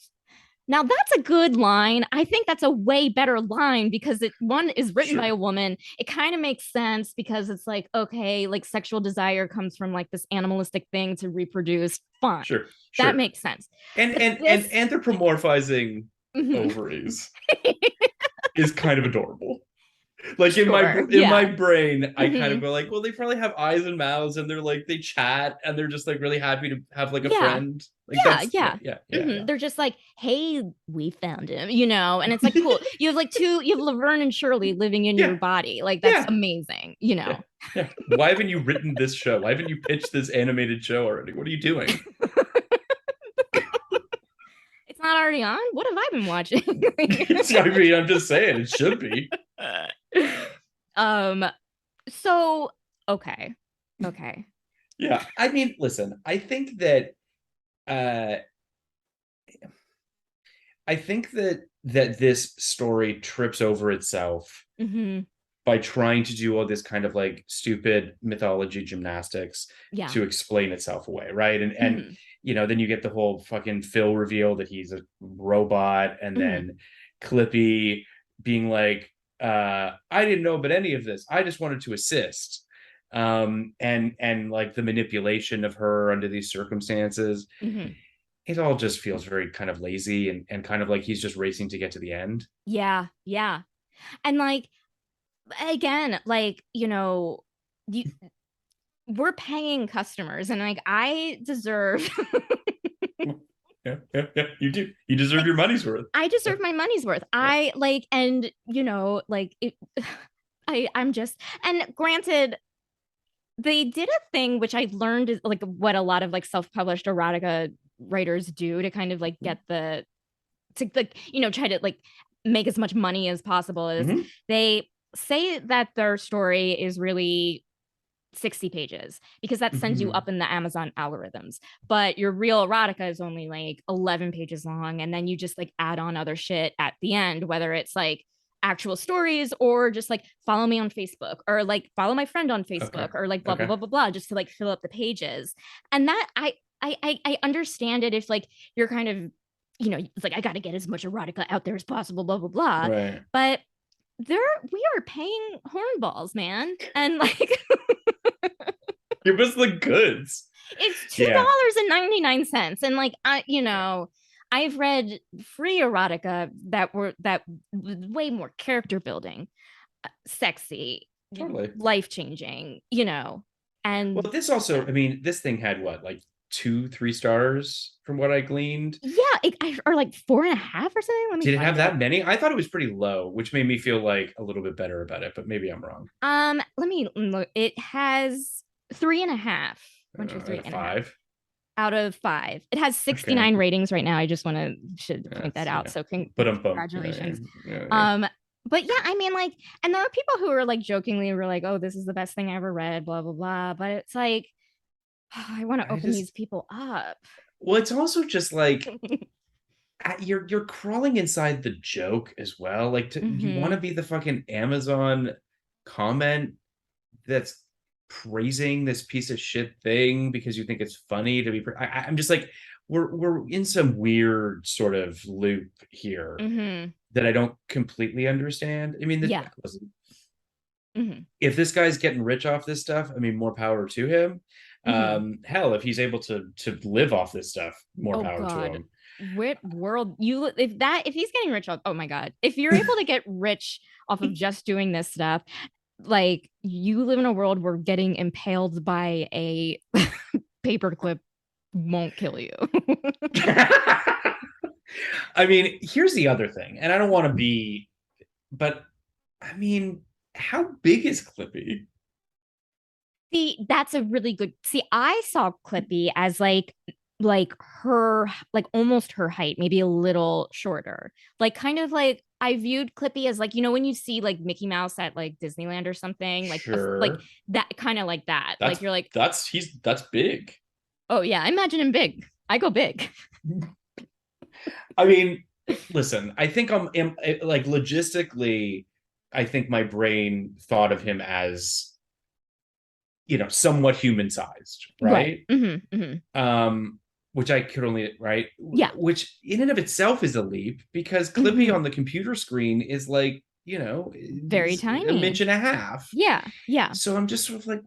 Now that's a good line. I think that's a way better line because one is written by Sure, a woman. It kind of makes sense because it's like okay, like sexual desire comes from like this animalistic thing to reproduce. Fine, sure, that sure. makes sense. And But and and this, anthropomorphizing mhm. ovaries is kind of adorable. Like Sure, in my yeah. brain, I kind of Mhm. go like, well, they probably have eyes and mouths, and they're like they chat, and they're just like really happy to have like a Yeah. friend. Like Yeah, that's yeah. yeah. They're just like, hey, we found him, you know, and it's like cool. You have like you have Laverne and Shirley living in your Yeah, body. Like that's yeah, amazing, you yeah, know. yeah. Why haven't you written this show? Why haven't you pitched this animated show already? What are you doing? It's not already on. What have I been watching? I mean, I'm just saying it should be. um. So okay, okay. Yeah. I mean, listen, uh I think that this story trips over itself Mm-hmm. by trying to do all this kind of like stupid mythology gymnastics Yeah. to explain itself away, right? And Mm-hmm. then you get the whole fucking Phil reveal that he's a robot, and Mm-hmm. then Clippy being like, I didn't know about any of this. I just wanted to assist. And like the manipulation of her under these circumstances, Mm-hmm. it all just feels very kind of lazy and kind of like he's just racing to get to the end. Yeah, yeah. And like again, like, you know, you we're paying customers and like I deserve Yeah. You do. You deserve like your money's worth. I Yeah. deserve my money's worth. Yeah. I like and you know, like it I'm just and granted they did a thing which I learned is like what a lot of like self-published erotica writers do to kind of like get the to like you know try to like make as much money as possible is Mm-hmm. they say that their story is really 60 pages because that sends you Mm-hmm. up in the Amazon algorithms. But your real erotica is only like 11 pages long. And then you just like add on other shit at the end, whether it's like actual stories or just like follow me on Facebook or like follow my friend on Okay. Facebook or like blah, blah, Okay. blah, blah, blah, just to like fill up the pages. And that I understand it if like you're kind of, you know, it's like I got to get as much erotica out there as possible, blah, blah, blah. Right. But there we are paying hornballs, man. And like Give us the goods. it's Yeah. $2.99. And like I, you know, I've read free erotica that were that way more character building, sexy, Totally. life changing, you know. And Well, this also, I mean, this thing had what, like 2-3 stars from what I gleaned. yeah, or like 4.5 or something. Let me Did it have find it. that many? I thought it was pretty low, which made me feel like a little bit better about it, but maybe I'm wrong. Let me look. It has 3.5. One, two, three Out of and a half 5. out of 5. It has Okay. 69 ratings right now. I just want to should point that Yes, out. yeah. So But I'm bummed. congratulations. Yeah. But yeah, I mean, like, and there are people who are like jokingly were like, "Oh, this is the best thing I ever read," blah blah blah. But it's like, I want to I open these just, people up. well, it's also just like you're crawling inside the joke as well. Like you want Mm-hmm. to be the fucking Amazon comment that's praising this piece of shit thing because you think it's funny to be. I'm just like we're in some weird sort of loop here Mm-hmm. that I don't completely understand. I mean, Yeah. listen, Mm-hmm. if this guy's getting rich off this stuff, I mean, more power to him. Mm-hmm. Hell, if he's able to live off this stuff, more Oh power to God. him. What world you if he's getting rich off, oh my God. If you're able to get rich off of just doing this stuff, like you live in a world where getting impaled by a paperclip won't kill you. I mean, here's the other thing, and I don't want to be, but I mean, how big is Clippy? See, that's a really good. See, I saw Clippy as like her like almost her height, maybe a little shorter. Like kind of like I viewed Clippy as like you know when you see like Mickey Mouse at like Disneyland or something, like like Sure, that kind of like that. that's Like you're like, that's big. "Oh yeah, I imagine him big. I go big." I mean, listen, I think like logistically, I think my brain thought of him as somewhat human sized, Right. right? Mm-hmm, mm-hmm. Which I could only right, Yeah. which in and of itself is a leap because Clippy Mm-hmm. on the computer screen is like Very is a tiny. inch and a half. Yeah. Yeah. So I'm just sort of like,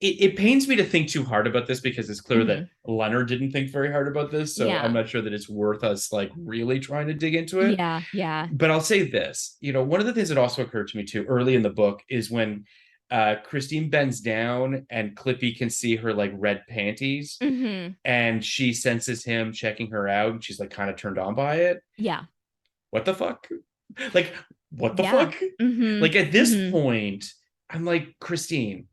it pains me to think too hard about this because it's clear that Mm-hmm. Leonard didn't think very hard about this. So I'm Yeah. not sure that it's worth us like really trying to dig into it. Yeah. Yeah. But I'll say this, one of the things that also occurred to me too early in the book is when Christine bends down and Clippy can see her like red panties, and she senses him checking her out, and she's like kind of turned on by it. Yeah. What the fuck? Like, what the Yeah. fuck? Like at this point, I'm like, Christine,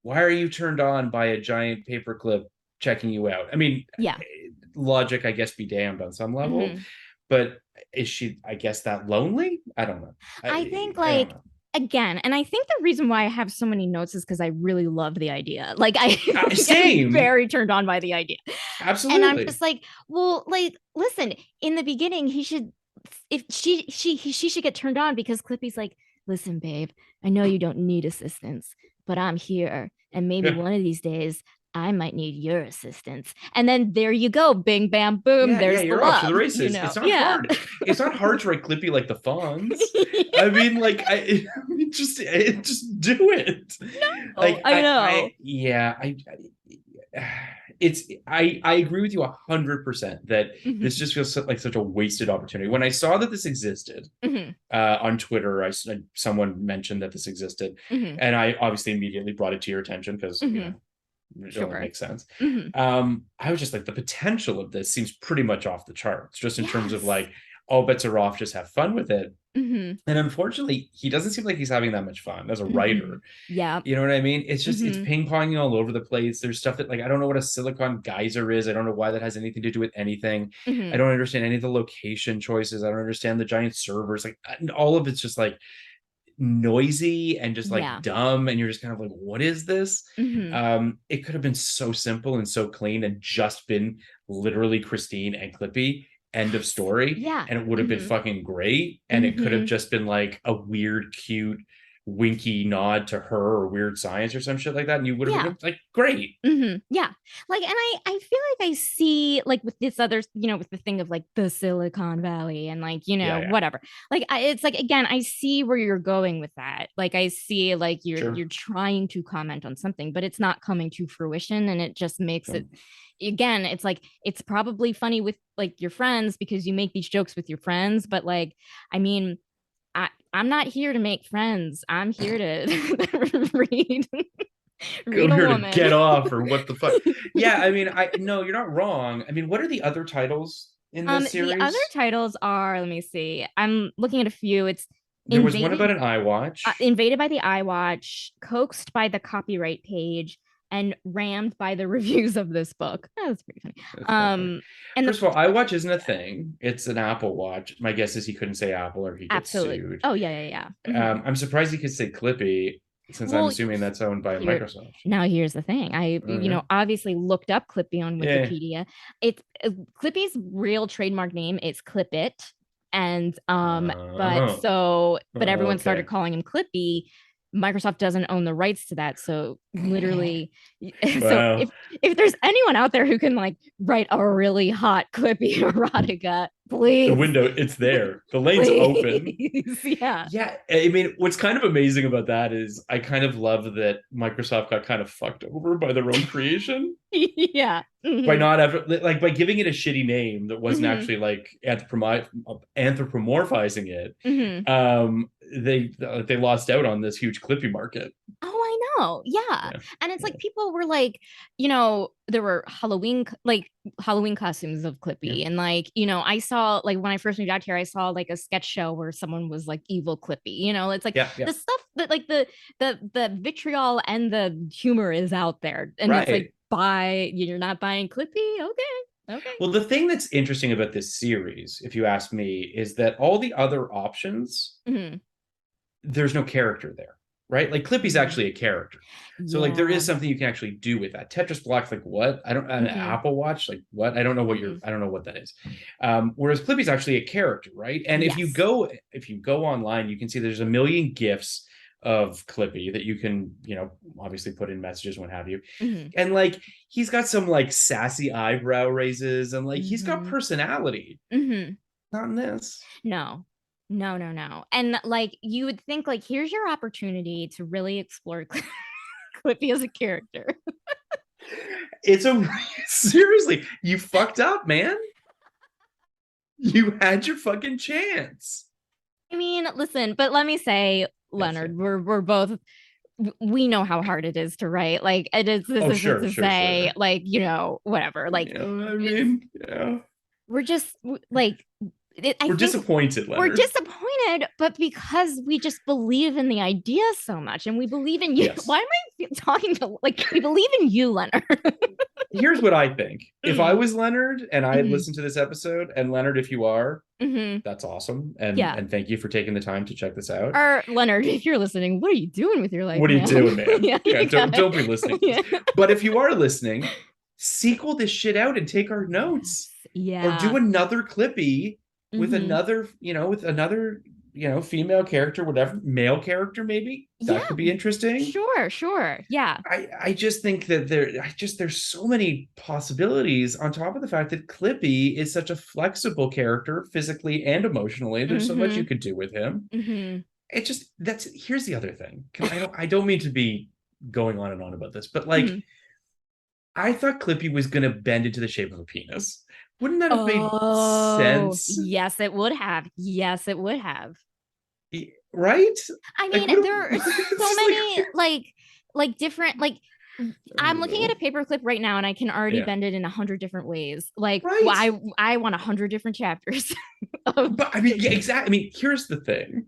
why are you turned on by a giant paperclip checking you out? I mean, Yeah. logic, I guess, be damned on some level, but is she, I guess, that lonely? I don't know. I think I don't like know. again, and I think the reason why I have so many notes is because I really loved the idea. Like I'm Same. very turned on by the idea. And I'm Absolutely. just like, well, like, listen, in the beginning, he should, if she should get turned on because Clippy's like, listen, babe, I know you don't need assistance, but I'm here. And maybe one of these days I might need your assistance. And then there you go, bing, bam, boom. Yeah, there's the you're off to the love, races. you know? It's not Yeah. hard. It's not hard to write Clippy like the Fonz. Yeah. I mean, like, I just do it. No, Like, I know. I agree with you 100% that this just feels like such a wasted opportunity. When I saw that this existed on Twitter, someone mentioned that this existed, and I obviously immediately brought it to your attention because you know it only makes sense. I was just like, the potential of this seems pretty much off the charts, just in terms of like, all bets are off, just have fun with it. And unfortunately, he doesn't seem like he's having that much fun as a writer. Yeah. You know what I mean? It's just, it's ping-ponging all over the place. There's stuff that, like, I don't know what a silicon geyser is. I don't know why that has anything to do with anything. I don't understand any of the location choices. I don't understand the giant servers. Like, all of it's just like noisy and just like dumb, and you're just kind of like, what is this? It could have been so simple and so clean and just been literally Christine and Clippy, end of story. And it would have been fucking great, and it could have just been like a weird cute winky nod to her or weird science or some shit like that, and you would have been like, great. Yeah, like, and I feel like I see, like, with this other, you know, with the thing of like the Silicon Valley and like, you know, whatever, like it's like, again, I see where you're going with that. Like I see like you're trying to comment on something, but it's not coming to fruition, and it just makes it, again, it's like, it's probably funny with like your friends because you make these jokes with your friends, but like, I mean, I'm not here to make friends. I'm here to read Go here woman. to get off, or what the fuck? Yeah, I mean, no, you're not wrong. I mean, what are the other titles in this series? The other titles are, let me see, I'm looking at a few. It's there was one about an iWatch. Invaded by the iWatch, coaxed by the copyright page, and rammed by the reviews of this book. Oh, that's pretty funny. And first of all, iWatch isn't a thing. It's an Apple Watch. My guess is he couldn't say Apple or he gets sued. Oh yeah. I'm surprised he could say Clippy, since I'm assuming that's owned by Microsoft. Now here's the thing. I you know, obviously looked up Clippy on Wikipedia. It's Clippy's real trademark name is Clippit. And but everyone started calling him Clippy. Microsoft doesn't own the rights to that, so literally so if there's anyone out there who can like write a really hot Clippy erotica, please, the window, it's there, the lane's open. Yeah, I mean, what's kind of amazing about that is I kind of love that Microsoft got kind of fucked over by their own creation. By not ever, like, by giving it a shitty name that wasn't actually like anthropomorphizing it. They lost out on this huge Clippy market. Oh, I know. Yeah. And it's like, people were like, you know, there were Halloween costumes of Clippy. And like, you know, I saw, like, when I first moved out here, I saw like a sketch show where someone was like evil Clippy, you know. It's like the stuff that like the vitriol and the humor is out there, and it's like, you're not buying Clippy. Okay. Well, the thing that's interesting about this series, if you ask me, is that all the other options, there's no character there, right? Like, Clippy's actually a character. So like, there is something you can actually do with that. Tetris blocks, like, what? I don't, an Apple Watch, like, what? I don't know what I don't know what that is. Whereas Clippy's actually a character, right? And if you go online, you can see there's a million GIFs of Clippy that you can, you know, obviously put in messages, what have you. And like, he's got some like sassy eyebrow raises, and like, he's got personality. Not in this. No. And like, you would think like, here's your opportunity to really explore Clippy as a character. Seriously, you fucked up, man. You had your fucking chance. I mean, listen, but let me say, Leonard, we're both we know how hard it is to write. Like this Oh, isn't sure, to sure, say sure. like, whatever. Like I mean, yeah. we're just like I We're think disappointed, we're Leonard. disappointed, but because we just believe in the idea so much and we believe in you. Yes. Why am I talking to like we believe in you, Leonard? Here's what I think. If I Mm. was Leonard and I had Mhm. listened to this episode, and Leonard, if you are, Mhm. that's awesome. And Yeah. and thank you for taking the time to check this out. Or Leonard, if you're listening, what are you doing with your life, What are you man? doing, man? Yeah, Yeah, you got don't be listening to yeah. this. But if you are listening, sequel this shit out and take our notes. Or Yeah. do another Clippy with Mhm. another female character, whatever, male character, maybe. Yeah. That could be interesting. Sure. Yeah. I just think that there's so many possibilities on top of the fact that Clippy is such a flexible character physically and emotionally. There's so much you Mhm. could do with him. Mhm. It just that's Here's the other thing. I don't mean to be going on and on about this, but like Mhm. I thought Clippy was gonna bend into the shape of a penis. Wouldn't that have made Oh, sense? yes, it would have. Yes, it would have. Right? I Like mean, what? there are It's so just many like like different like I I'm don't looking at know. a paperclip right now and I can already Yeah. bend it in 100 different ways. Like Right. I want 100 different chapters of But I mean, yeah, exactly. I mean, here's the thing.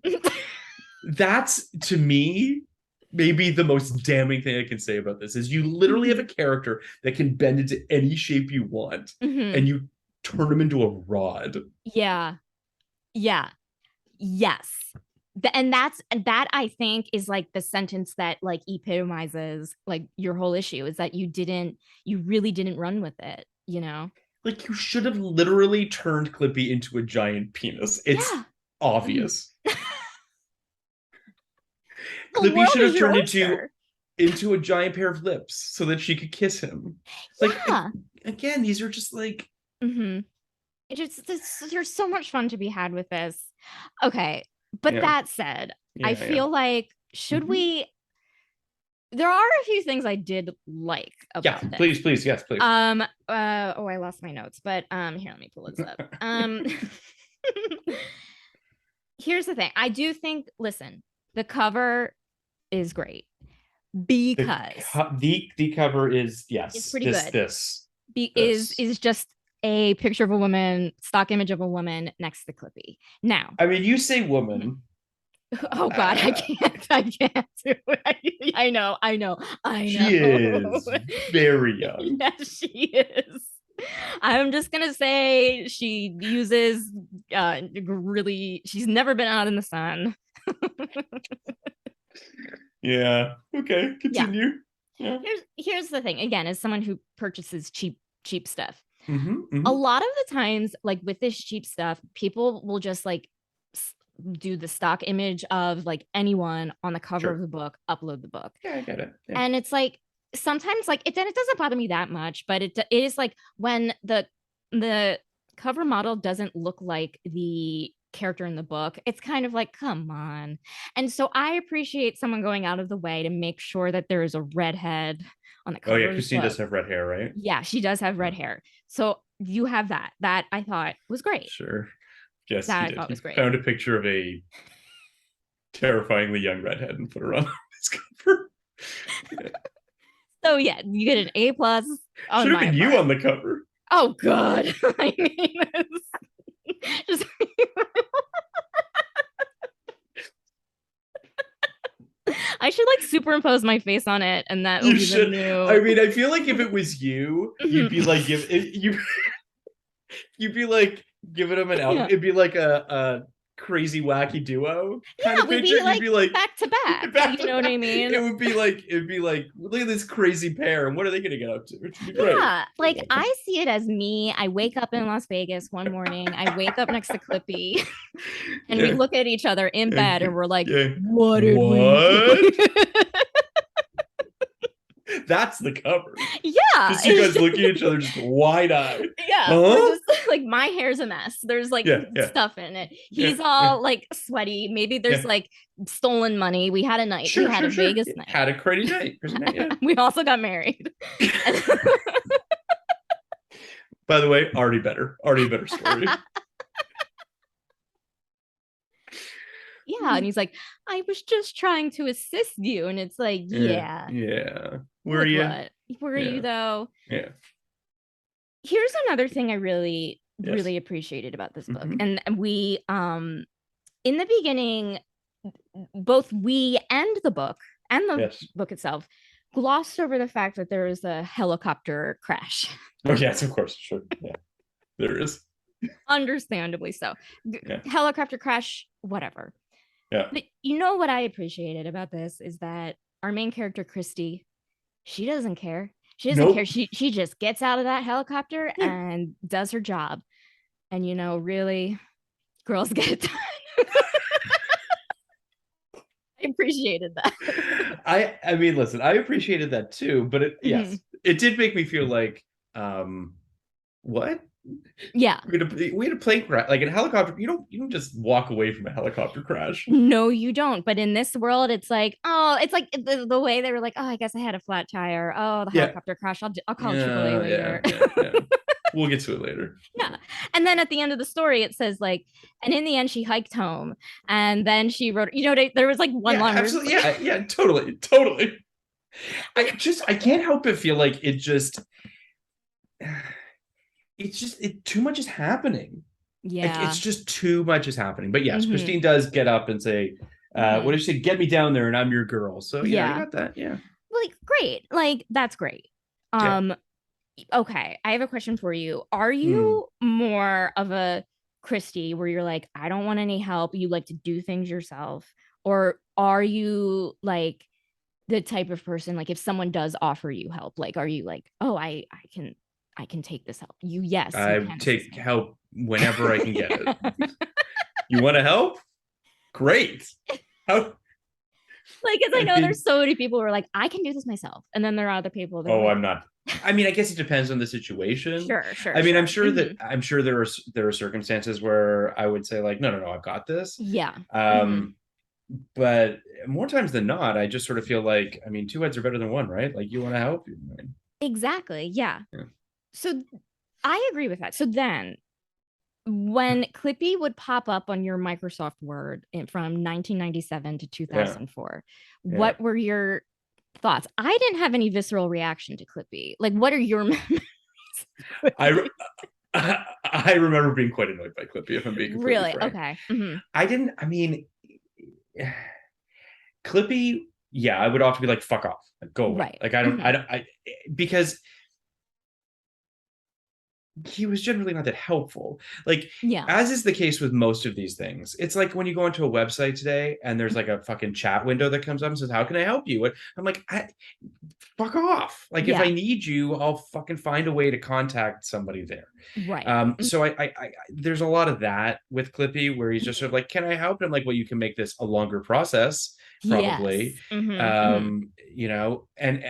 That's to me maybe the most damning thing I can say about this is you literally have a character that can bend into any shape you want, Mhm. and you turn him into a rod. Yeah. Yeah. Yes. And that I think is like the sentence that like epitomizes like your whole issue is that you really didn't run with it, you know? Like you should have literally turned Clippy into a giant penis. It's Yeah. Mhm. obvious. The Clippy world should is have your turned oyster. into a giant pair of lips so that she could kiss him. Like Yeah. again, these are just like Mm-hmm. There's so much fun to be had with this. Okay. But yeah, that said, I yeah. feel like should Mhm. we there are a few things I did like Yeah, about this. please, yes, please. Oh, I lost my notes, but here, let me pull this up. Here's the thing. I do think, listen, the cover is great because The cover is it's yes, pretty this good. this this. Is just a picture of a woman, stock image of a woman next to Clippy. Now, I mean, you say woman. oh God, Uh, I can't do it. I she know. is very young. Yes, she is. I'm just gonna say she uses really. She's never been out in the sun. Yeah. Okay. Yeah. Continue. Yeah. Here's the thing. Again, as someone who purchases cheap stuff, a Mm-hmm. lot of the times, like with this cheap stuff, people will just like do the stock image of like anyone on the cover of Sure. the book, upload the book. Yeah, I get it. Yeah. And it's like sometimes like it doesn't bother me that much, but it is like when the cover model doesn't look like the character in the book, it's kind of like, come on. And so I appreciate someone going out of the way to make sure that there is a redhead on the Oh cover yeah, of the Christine does book. have red hair, right? Yeah, she does have red Yeah. hair. So you have that I thought was great. Sure. Yes, That he I did. thought He was great. found a picture of a terrifyingly young redhead and put her on his cover. Yeah. So yeah, you get an A+ Should on have my been you part. on the cover. Oh God. I mean, just I should like superimpose my face on it, and that will You be the should. I new. mean, I feel like if it was you, you'd be like, you'd be like giving him an album. Yeah, It'd be like a crazy wacky duo kind yeah, of we'd picture. be You'd like be like back to back. back You to know what I back. mean? It'd be like look at this crazy pair, and what are they gonna get up to? It should be great. Yeah, like I see it as me. I wake up in Las Vegas one morning. I wake up next to Clippy, and we Yeah. look at each other in Yeah. bed, and we're like, Yeah. "What did we What? do?" That's the cover. Yeah, Just you guys looking at each other, just wide eyed. yeah, we're Huh? just like my hair's a mess. There's like Yeah. stuff in it. Yeah. He's Yeah. all like sweaty. Maybe there's Yeah. like stolen money. We had a night. We had a Sure. Vegas night. Had a crazy night. Crazy night. Yeah. We also got married. By the way, already better. Already a better story. yeah. And he's like, I was just trying to assist you. And it's like, yeah. Were you? What? Were you though? Yeah. Here's another thing I really, Yes. really appreciated about this book. And we, in the beginning, both we and the book book itself glossed over the fact that there was a helicopter crash. Oh, yes, of course. Sure. Yeah, there is. Understandably so. Helicopter crash, whatever. Yeah. But you know what I appreciated about this is that our main character, Christy, she doesn't care. She doesn't care. She just gets out of that helicopter and does her job. And, you know, really, girls get it done. I appreciated that. I mean, listen, I appreciated that too, but it did make me feel like, what? Yeah, we had a plane crash, like a helicopter. You don't just walk away from a helicopter crash. No, you don't. But in this world, it's like, oh, it's like the way they were like, oh, I guess I had a flat tire. Oh, the helicopter crash. I'll call AAA later. We'll get to it later. Yeah. And then at the end of the story, it says like, and in the end, she hiked home, and then she wrote. You know, there was like one line. Absolutely. Yeah. Totally. I can't help but feel like too much is happening. Yeah. Like, it's just too much is happening. But yes, Christine does get up and say, what did she say? Get me down there and I'm your girl. So yeah, you got that. Yeah. Like, great. Like, that's great. Okay. I have a question for you. Are you more of a Christy where you're like, I don't want any help, you like to do things yourself? Or are you like the type of person, like if someone does offer you help, like, are you like, oh, I can take this help? I take help whenever I can get it. You want to help? Great. Like, as I know, there's so many people who are like, I can do this myself, and then there are other people that I'm not. I mean, I guess it depends on the situation. Sure. I mean, I'm sure there are circumstances where I would say like, no, I've got this. Yeah. But more times than not, I just sort of feel like, I mean, two heads are better than one, right? Like, you want to help. Exactly. Yeah. So I agree with that. So then when Clippy would pop up on your Microsoft Word from 1997 to 2004, what were your thoughts? I didn't have any visceral reaction to Clippy. Like, what are your memories? I remember being quite annoyed by Clippy, if I'm being completely frank. Okay. I mean, Clippy, I would often be like, fuck off, like, go away. Right. Like, because he was generally not that helpful. Like, as is the case with most of these things, it's like when you go into a website today and there's like a fucking chat window that comes up and says, how can I help you? I'm like, fuck off. Like, if I need you, I'll fucking find a way to contact somebody there. Right. So I there's a lot of that with Clippy where he's just sort of like, can I help? And I'm like, well, you can make this a longer process, probably. You know, and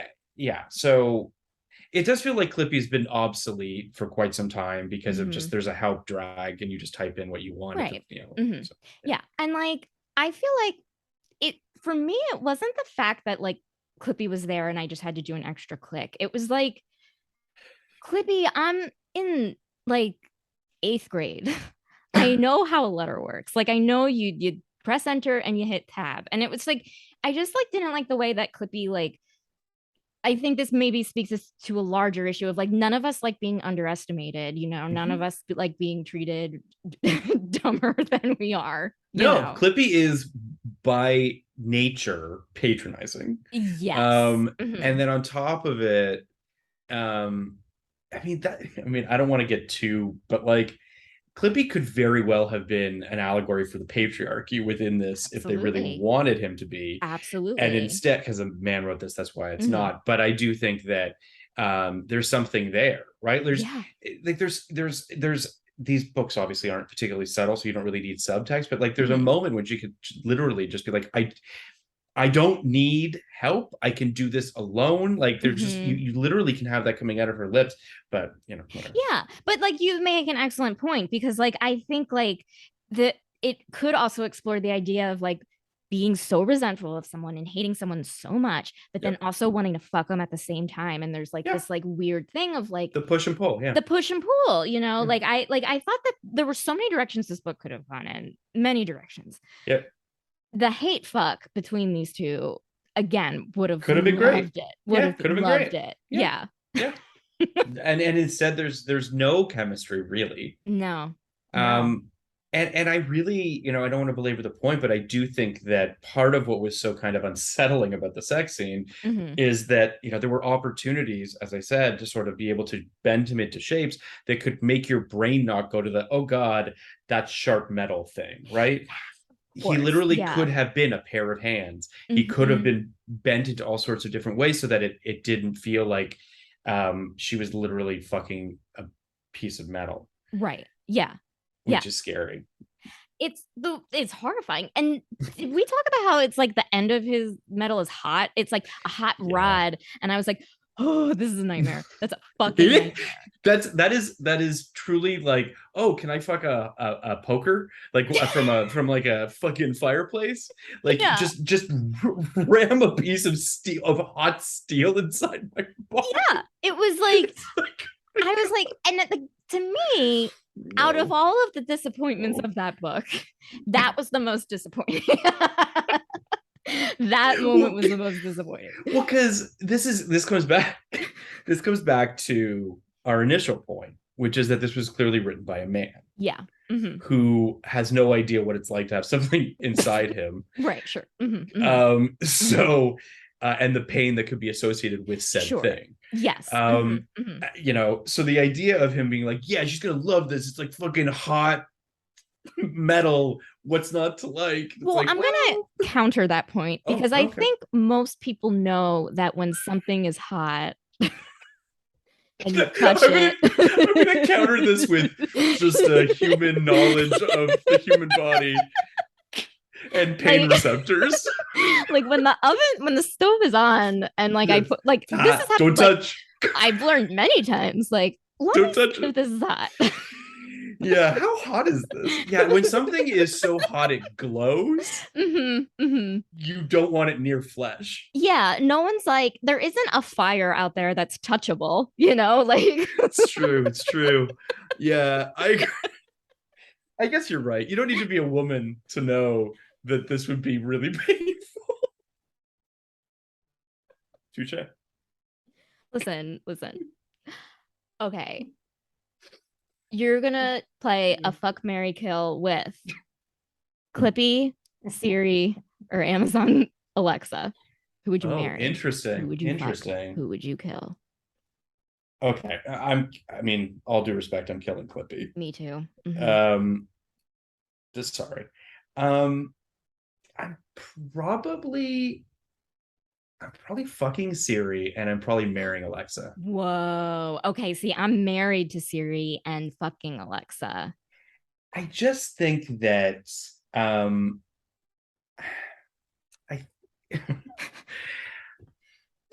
so it does feel like Clippy's been obsolete for quite some time because of just, there's a help drag and you just type in what you want. Right. So, and like, I feel like it, for me, it wasn't the fact that like Clippy was there and I just had to do an extra click. It was like, Clippy, I'm in like 8th grade. I know how a letter works. Like, I know you press enter and you hit tab. And it was like, I just like didn't like the way that Clippy, like, I think this maybe speaks to a larger issue of like, none of us like being underestimated, you know, none of us like being treated dumber than we are. No, Clippy is by nature patronizing. Yes. And then on top of it, I mean, I don't want to get too, but like, Clippy could very well have been an allegory for the patriarchy within this. Absolutely. If they really wanted him to be. Absolutely. And instead, because a man wrote this, that's why it's not. But I do think that there's something there, right? There's these books obviously aren't particularly subtle, so you don't really need subtext, but like, there's a moment when you could literally just be like, I don't need help. I can do this alone. Like, there's just, you literally can have that coming out of her lips, but you know, whatever. Yeah. But like, you make an excellent point, because like, I think like it could also explore the idea of like being so resentful of someone and hating someone so much, but then also wanting to fuck them at the same time. And there's like this like weird thing of like the push and pull. The push and pull, you know, like I thought that there were so many directions this book could have gone in, many directions. Yep. the hate fuck between these two again would have Could have been great. loved it. Would have could have been loved great. it. Yeah. Yeah. And instead there's no chemistry really. No. Um and I really, I don't want to belabor the point, but I do think that part of what was so kind of unsettling about the sex scene is that, there were opportunities, as I said, to sort of be able to bend him into shapes that could make your brain not go to the, oh God, that's sharp metal thing, right? He literally could have been a pair of hands. He could have been bent into all sorts of different ways so that it didn't feel like she was literally fucking a piece of metal. Right. Yeah. Which is scary. It's horrifying. And we talk about how it's like the end of his metal is hot. It's like a hot rod. And I was like, oh, this is a nightmare. That's a fucking nightmare. That is truly like, oh, can I fuck a poker? Like from like a fucking fireplace? Like just ram a piece of hot steel inside my body. Yeah. It was like I was like, and to me, out of all of the disappointments of that book, that was the most disappointing. That moment was the most disappointing. Well, because this comes back to our initial point, which is that this was clearly written by a man. Yeah. Who has no idea what it's like to have something inside him. Right, sure. So and the pain that could be associated with said thing. Yes. So the idea of him being like, yeah, she's gonna love this. It's like fucking hot metal. What's not to like? It's well, like, I'm gonna counter that point because I think most people know that when something is hot and you touch it. I'm gonna counter this with just a human knowledge of the human body and pain receptors. Like when the stove is on and like I put like this is don't touch. I've learned many times like don't touch if this is hot. Yeah, how hot is this? Yeah, when something is so hot it glows, you don't want it near flesh. Yeah, no one's like, there isn't a fire out there that's touchable, like It's true. Yeah, I guess you're right. You don't need to be a woman to know that this would be really painful. Touche. Listen. Okay. You're gonna play a fuck, marry, kill with Clippy, Siri, or Amazon Alexa. Who would you marry? Interesting. Who would you fuck? Who would you kill? Okay. All due respect, I'm killing Clippy. Me too. Sorry. I'm probably fucking Siri and I'm probably marrying Alexa. Whoa. Okay, see, I'm married to Siri and fucking Alexa. I just think that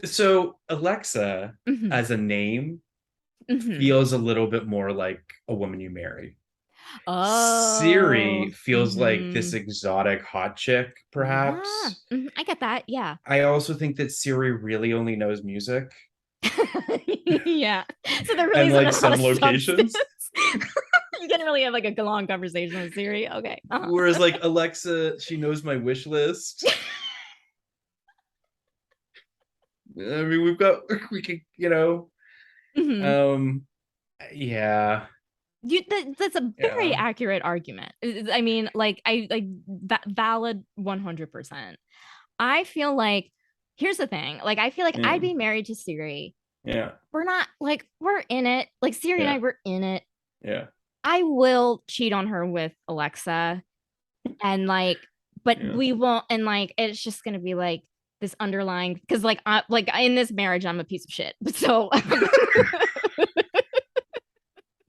so Alexa as a name feels a little bit more like a woman you marry. Oh, Siri feels like this exotic hot chick, perhaps. I get that. Yeah. I also think that Siri really only knows music. Yeah. So there really and like some locations. You can really have like a long conversation with Siri. Okay. Whereas like Alexa, she knows my wish list. I mean, we could, yeah. That's a very accurate argument. I mean, like valid 100%. I feel like here's the thing. Like I feel like I'd be married to Siri. Yeah. We're not like we're in it. Like Siri and I were in it. Yeah. I will cheat on her with Alexa, and like, but we won't. And like, it's just gonna be like this underlying because like in this marriage, I'm a piece of shit. So.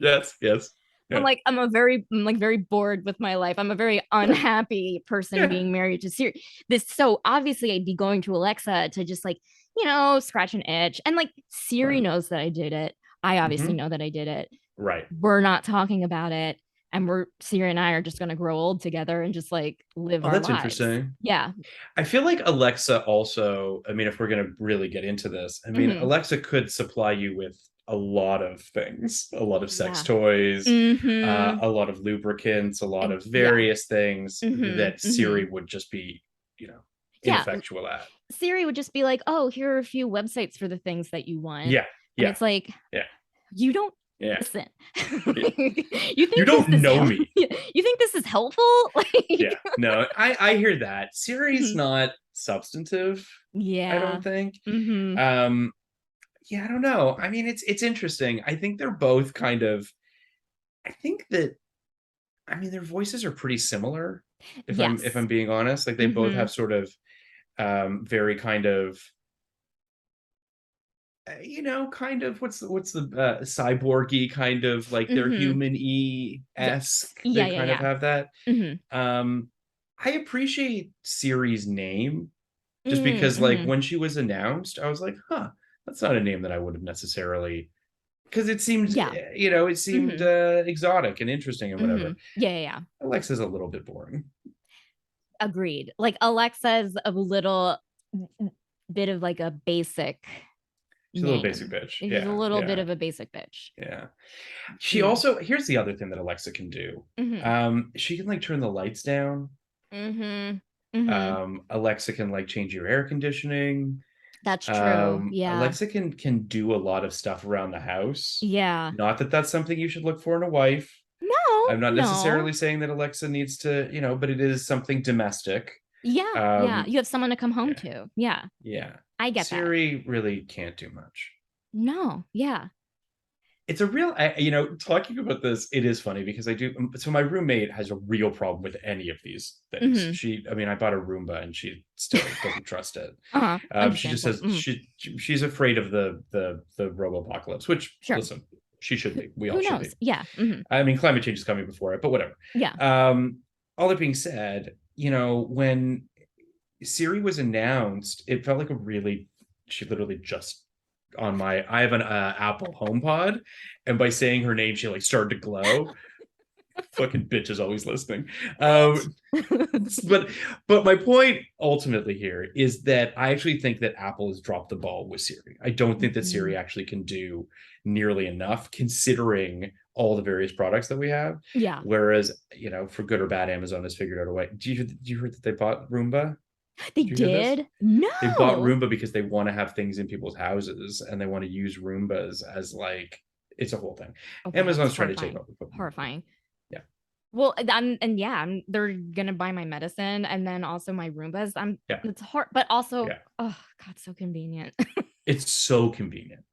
Yes. Yeah. I'm very bored with my life. I'm a very unhappy person being married to Siri. So obviously I'd be going to Alexa to just like, scratch an itch. And like Siri knows that I did it. I obviously know that I did it. Right. We're not talking about it. And Siri and I are just gonna grow old together and just like live our lives. That's interesting. Yeah. I feel like Alexa also, if we're gonna really get into this, Alexa could supply you with a lot of things, a lot of sex Yeah. toys, Mm-hmm. a lot of lubricants, a lot of Yeah. various things Mm-hmm. that Mm-hmm. Siri would just be, Yeah. ineffectual at. Siri would just be like, oh, here are a few websites for the things that you want. Yeah, And yeah, it's like, yeah, you don't yeah, listen. yeah. You You think don't this is know me. you think this is helpful? Yeah, Like, no, I hear that. Siri's mhm. not substantive, I Yeah. don't think. Mm-hmm. Um, yeah, I don't know. I mean, it's interesting. I think they're both kind of. I think that I mean their voices are pretty similar. If I'm Yes. being honest, like they both Mm-hmm. have sort of very kind of kind of what's the cyborgy kind of like they're Mm-hmm. human-y Yes. esque. Yeah, They yeah, kind of yeah. have that. Mm-hmm. Um, I appreciate Siri's name just because like Mm-hmm. when she was announced, I was like, huh, that's not a name that I would have necessarily because it seemed Yeah. it seemed Mm-hmm. exotic and interesting and Mm-hmm. whatever. Yeah, yeah, yeah. Alexa's a little bit boring. Agreed. Like Alexa's a little bit of like a basic She's a little basic name. bitch. She's a Yeah, little bit yeah, of a basic bitch. yeah. She Mm. also here's the other thing that Alexa can do. Mm-hmm. She can like turn the lights down. Mm-hmm. Mm-hmm. Alexa can like change your air conditioning. That's true. Yeah. Alexa can do a lot of stuff around the house. Yeah. Not that that's something you should look for in a wife. No, I'm not no. necessarily saying that Alexa needs to, but it is something domestic. Yeah, yeah. Um, You have someone to come home yeah, to. Yeah. yeah. I get that. Siri really can't do much. No, yeah. It's a real, talking about this, it is funny because I do. So my roommate has a real problem with any of these things. Mm-hmm. I mean, I bought a Roomba and she still doesn't trust it. Uh-huh. She just Understandable. says Mm. she's afraid of the robo apocalypse, which Sure. listen, she should be. We all Who should be. knows? Yeah. Mm-hmm. I mean, climate change is coming before it, but whatever. Yeah. All that being said, when Siri was announced, it felt like she literally just I have an Apple HomePod, and by saying her name, she like started to glow. Fucking bitch is always listening. But my point ultimately here is that I actually think that Apple has dropped the ball with Siri. I don't think that Mm-hmm. Siri actually can do nearly enough considering all the various products that we have. Yeah. Whereas, for good or bad, Amazon has figured out a way. Did you heard that they bought Roomba? They Did you hear this? did? They bought No. Roomba because they want to have things in people's houses and they want to use Roombas as like it's a whole thing. Okay, Amazon's that's trying to take horrifying. over. Horrifying. Yeah. Well, they're gonna buy my medicine and then also my Roombas. Yeah. It's hard, but also, Yeah. oh God, so convenient. It's so convenient.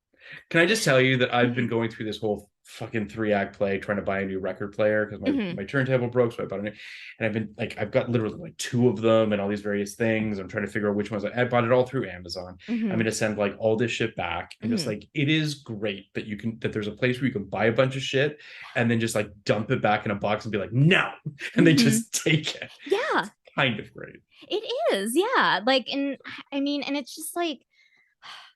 Can I just tell you that I've been Mhm. going through this whole fucking 3-act play trying to buy a new record player because Mhm. my turntable broke, so I bought a new. And I've been like, I've got literally like 2 of them and all these various things. I'm trying to figure out which ones. I bought it all through Amazon. I'm Mhm. going to send like all this shit back, and just Mhm. like it is great that there's a place where you can buy a bunch of shit and then just like dump it back in a box and be like no, and they Mhm. just take it. Yeah, It's kind of great. it is. Yeah, like, and I mean, and it's just like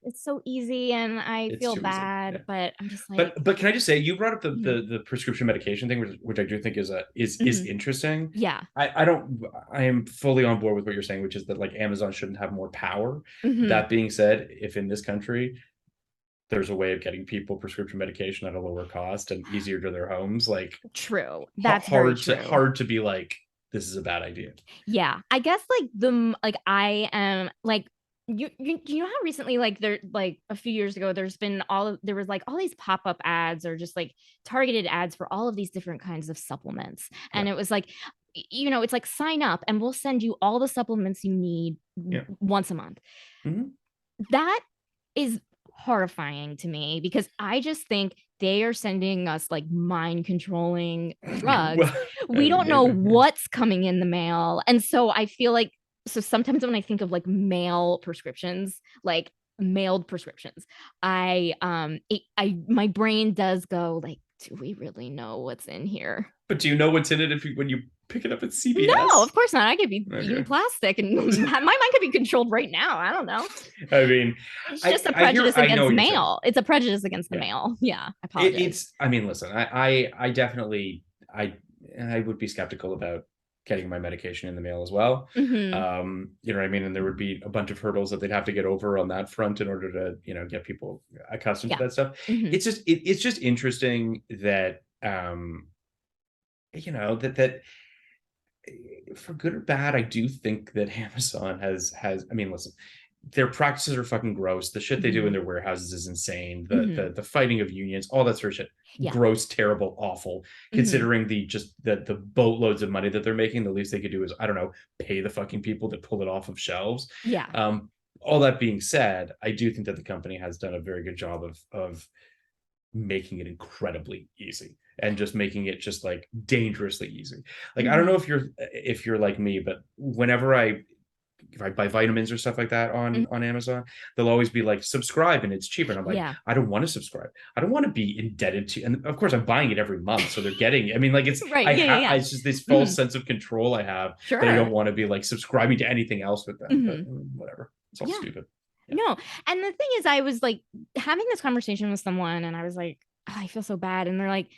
it's so easy, and I It's feel too easy. bad, Yeah. but I'm just like, But can I just say you brought up mhm. the prescription medication thing, which I do think is Mhm. interesting. Yeah. I am fully on board with what you're saying, which is that like Amazon shouldn't have more power. Mhm. That being said, if in this country there's a way of getting people prescription medication at a lower cost and easier to their homes, like True. That's very true. hard to be like this is a bad idea. Yeah, I guess like like I am like you know how recently like there like a few years ago there was like all these pop-up ads or just like targeted ads for all of these different kinds of supplements, Yeah. and it was like it's like sign up and we'll send you all the supplements you need Yeah. once a month. Mhm. That is horrifying to me because I just think they are sending us like mind controlling drugs. Well, We don't know maybe, yeah. what's coming in the mail. And so I feel like, so sometimes when I think of like mail prescriptions, like mailed prescriptions, my brain does go like, do we really know what's in here? But do you know what's in it when you pick it up at CVS? No, of course not. I could be eating Okay. plastic and my mind could be controlled right now. I don't know. I mean, It's just a prejudice I know against what you're saying. mail. It's a prejudice against the Yeah. mail. Yeah, I apologize. I mean, listen, I definitely I would be skeptical about getting my medication in the mail as well. You know what I mean? And there would be a bunch of hurdles that they'd have to get over on that front in order to, you know, get people accustomed to that stuff. It's just it's just interesting that you know, that for good or bad, I do think that Amazon has I mean, listen, their practices are fucking gross. The shit they do in their warehouses is insane. The fighting of unions, all that sort of shit. Gross, terrible, awful. Considering the boatloads of money that they're making, the least they could do is, I don't know, pay the fucking people that pull it off of shelves. All that being said, I do think that the company has done a very good job of making it incredibly easy and just making it just like dangerously easy. Like, I don't know if you're like me, but whenever if I buy vitamins or stuff like that on Amazon, they'll always be like, subscribe and it's cheaper. And I'm like, I don't want to subscribe. I don't want to be indebted to, and of course I'm buying it every month. So they're getting, I mean, like it's, it's just this false sense of control I have that I don't want to be like subscribing to anything else with them, but whatever. It's all stupid. No. And the thing is, I was like having this conversation with someone and I was like, oh, I feel so bad. And they're like,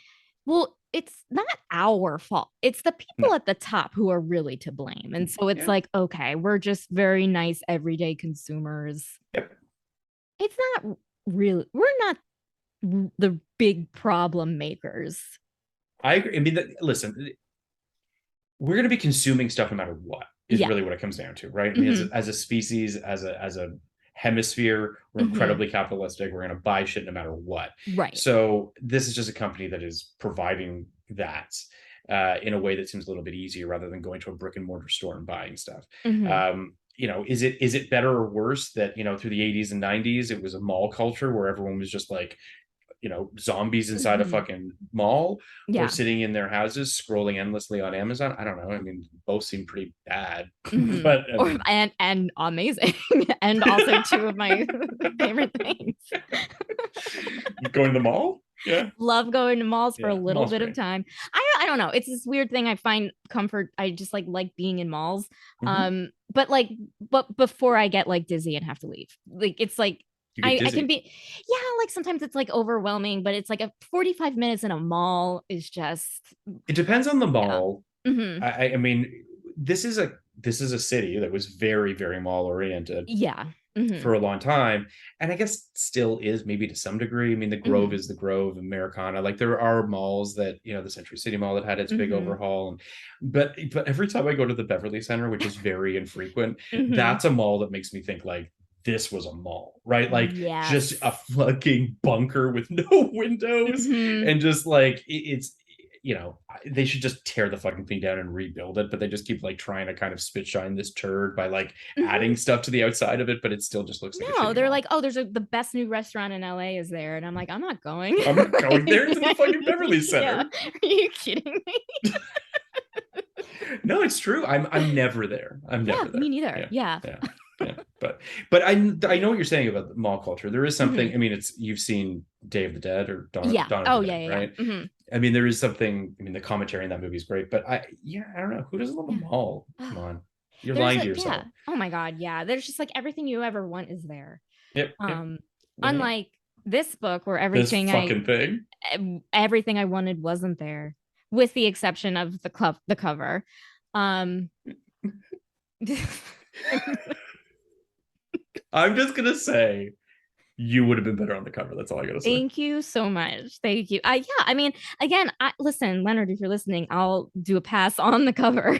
well, it's not our fault. It's the people at the top who are really to blame. And so it's like, okay, we're just very nice everyday consumers. It's not really, we're not the big problem makers. I agree. I mean, listen, we're going to be consuming stuff no matter what is really what it comes down to, right? I mean, as a species, as a hemisphere, we're incredibly capitalistic. We're going to buy shit no matter what. Right. So this is just a company that is providing that in a way that seems a little bit easier rather than going to a brick and mortar store and buying stuff. You know, is it better or worse that, you know, through the 80s and 90s, it was a mall culture where everyone was just like, you know, zombies inside a fucking mall or sitting in their houses scrolling endlessly on Amazon? I don't know. I mean, both seem pretty bad, but and amazing, and also two of my favorite things. Going to the mall? Yeah, love going to malls for a little bit of time. I don't know. It's this weird thing. I find comfort. I just like being in malls. But before I get like dizzy and have to leave, like it's like. I can be, like sometimes it's like overwhelming, but it's like 45 minutes in a mall is just. It depends on the mall. I mean, this is a city that was very, very mall oriented. For a long time, and I guess still is, maybe to some degree. I mean, the Grove is the Grove, Americana. Like there are malls that, you know, the Century City Mall that had its big overhaul, but every time I go to the Beverly Center, which is very infrequent, that's a mall that makes me think like, this was a mall, right? Like just a fucking bunker with no windows and just like it's, you know, they should just tear the fucking thing down and rebuild it, but they just keep like trying to kind of spit shine this turd by like adding stuff to the outside of it, but it still just looks like they're mall. Like, oh, there's the best new restaurant in LA is there, and I'm like, I'm not going there to the fucking Beverly Center. Are you kidding me? No, it's true. I'm never there. I'm never there. Me neither. Yeah. But I know what you're saying about the mall culture. There is something. I mean, you've seen Day of the Dead or Dawn of the Dead, right? I mean, there is something. I mean, the commentary in that movie is great, but I don't know, who doesn't love a mall? Come on, you're lying to yourself. Oh my god, there's just like everything you ever want is there. Unlike this book where everything everything I wanted wasn't there, with the exception of the cover. I'm just gonna say you would have been better on the cover. That's all I gotta say. Thank you so much. Thank you. I mean, again, listen, Leonard, if you're listening, I'll do a pass on the cover.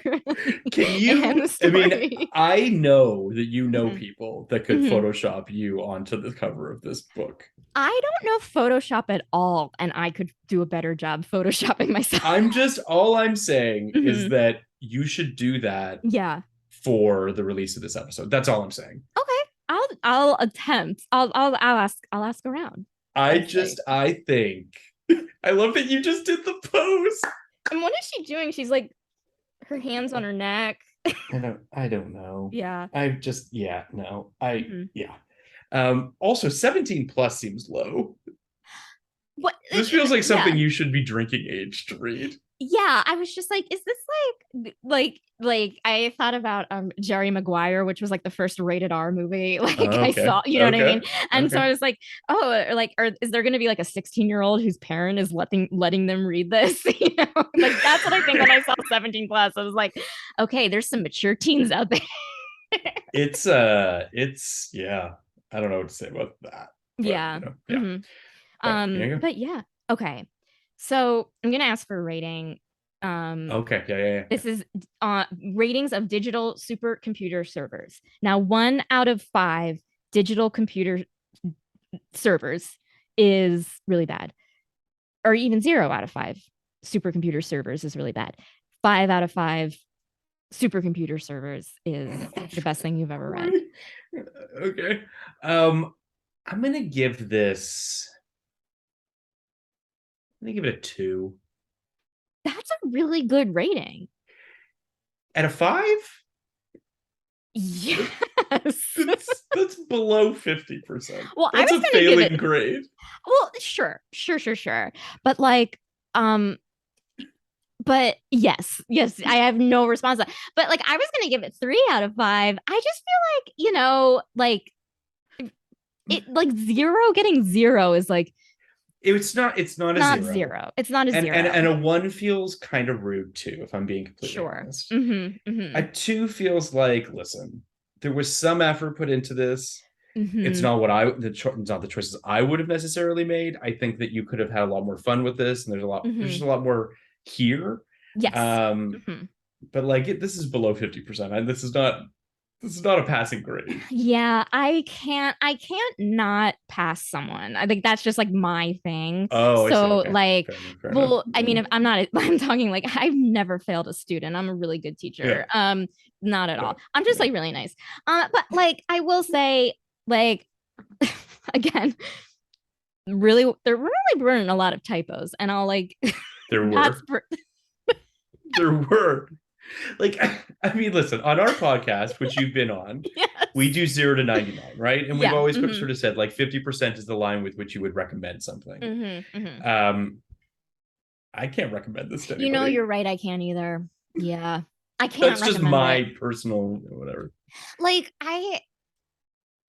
Can you? I mean, I know that you know people that could Photoshop you onto the cover of this book. I don't know Photoshop at all, and I could do a better job Photoshopping myself. All I'm saying is that you should do that. For the release of this episode. That's all I'm saying. Okay. I'll attempt. I'll ask around. I think I love that you just did the pose. And what is she doing? She's like her hands on her neck. I don't know. Yeah. Also 17 plus seems low. What? This feels like something you should be drinking age to read. Yeah, I was just like, is this like I thought about Jerry Maguire, which was like the first rated R movie like Oh, I okay. saw, you know what I Okay. mean? And so Okay. I was like, oh, or is there gonna be like a 16-year-old whose parent is letting them read this? You know, like that's what I think when I saw 17 plus. I was like, okay, there's some mature teens out there. It's yeah. I don't know what to say about that, but Yeah. yeah. But yeah, you But yeah, okay. So I'm gonna ask for a rating. go. Okay. Yeah, yeah, yeah. This is ratings of digital supercomputer servers. Now, 1 out of 5 digital computer servers is really bad, or even 0 out of 5 supercomputer servers is really bad. 5 out of 5 supercomputer servers is the best thing you've ever read. Okay. I'm gonna give it a 2 That's a really good rating. out of 5. Yes. That's below 50%. Well, I That's was a gonna give failing it. grade. Well, sure. But like, but yes, I have no response to that. But like, I was gonna give it 3 out of 5. I just feel like, like it, like zero getting zero is like It's not a not 0. zero. It's not a And zero. a 1 feels kind of rude too, if I'm being completely Sure. honest. A Mm-hmm. 2 feels like, listen, there was some effort put into this. It's Mm-hmm. not it's not the choices I would have necessarily made. I think that you could have had a lot more fun with this, and there's Mm-hmm. just a lot more here. Yes. Um, Mm-hmm. but like this is below 50%. And this is not a passing grade. Yeah, I can't not pass someone. I think that's just like my thing. Oh, I see. So Okay. like, Fair enough. well, I mean, if I'm not, I'm talking like I've never failed a student. I'm a really good Yeah. teacher. Not at Yeah. all. I'm just Yeah. like really nice. But like I will say, like again, there really weren't a lot of typos, and I'll like There that's were. There were. Like, I mean, listen, on our podcast, which you've been on, we yes, do 0 to 99, right? And we've yeah, always sort of said like 50% is the line with which you would recommend something. mm-hmm. Um, I can't recommend this to anybody. You're right. I can't either. Yeah, I can't That's just recommend it. my personal whatever. Like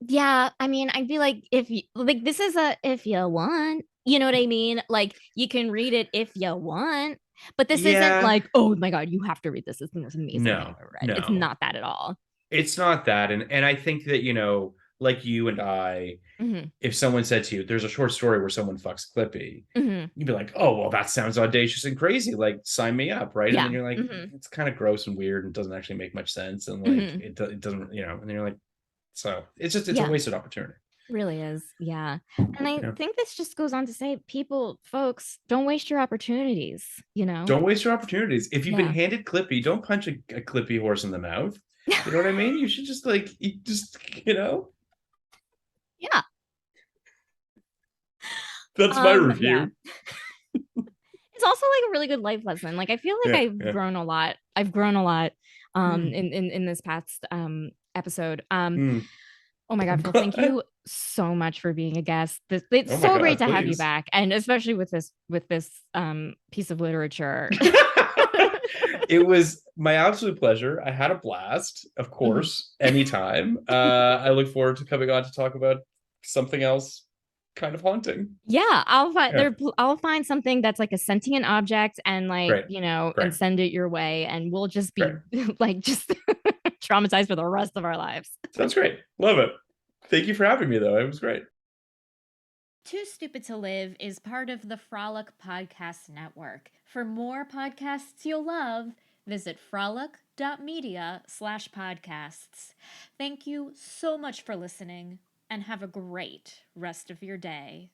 yeah, I mean, I'd be like, if you like, this is a if you want, you know what I mean? Like, you can read it if you want, but this isn't Yeah, like, oh my God, you have to read this. It's the most amazing thing no, I've ever read. It's no, not that at all. it's not that. And I think that, like you and I, Hmm. if someone said to you, there's a short story where someone fucks Clippy, Hmm. you'd be like, oh, well, that sounds audacious and crazy. Like, sign me up, right? And then Yeah. you're like, Hmm. it's kind of gross and weird and doesn't actually make much sense. And like, Hmm. it doesn't, and then you're like, so it's a Yeah, wasted opportunity. really is. Yeah. And I Yeah. think this just goes on to say, folks, don't waste your opportunities, you know? Don't waste your opportunities. If you've been Yeah. handed Clippy, don't punch a Clippy horse in the mouth. You know what I mean? You should just like, you just, Yeah. that's my Yeah. review. It's also like a really good life lesson. Like I feel like Yeah. I've Yeah. grown a lot. I've grown a lot Mm, in this past episode. mm. Oh my I'm God, Phil, thank glad. you so much for being a guest. It's Oh my so great God, to have you please. back, and especially with this piece of literature. It was my absolute pleasure. I had a blast, of Mhm. course, anytime. I look forward to coming on to talk about something else kind of haunting. Yeah, Yeah. I'll find something that's like a sentient object and like, Great. and Great. send it your way and we'll just Great. be like just traumatized for the rest of our lives. Sounds great. Love it. Thank you for having me, though. It was great. Too Stupid to Live is part of the Frolic Podcast Network. For more podcasts you'll love, visit frolic.media/podcasts. Thank you so much for listening and have a great rest of your day.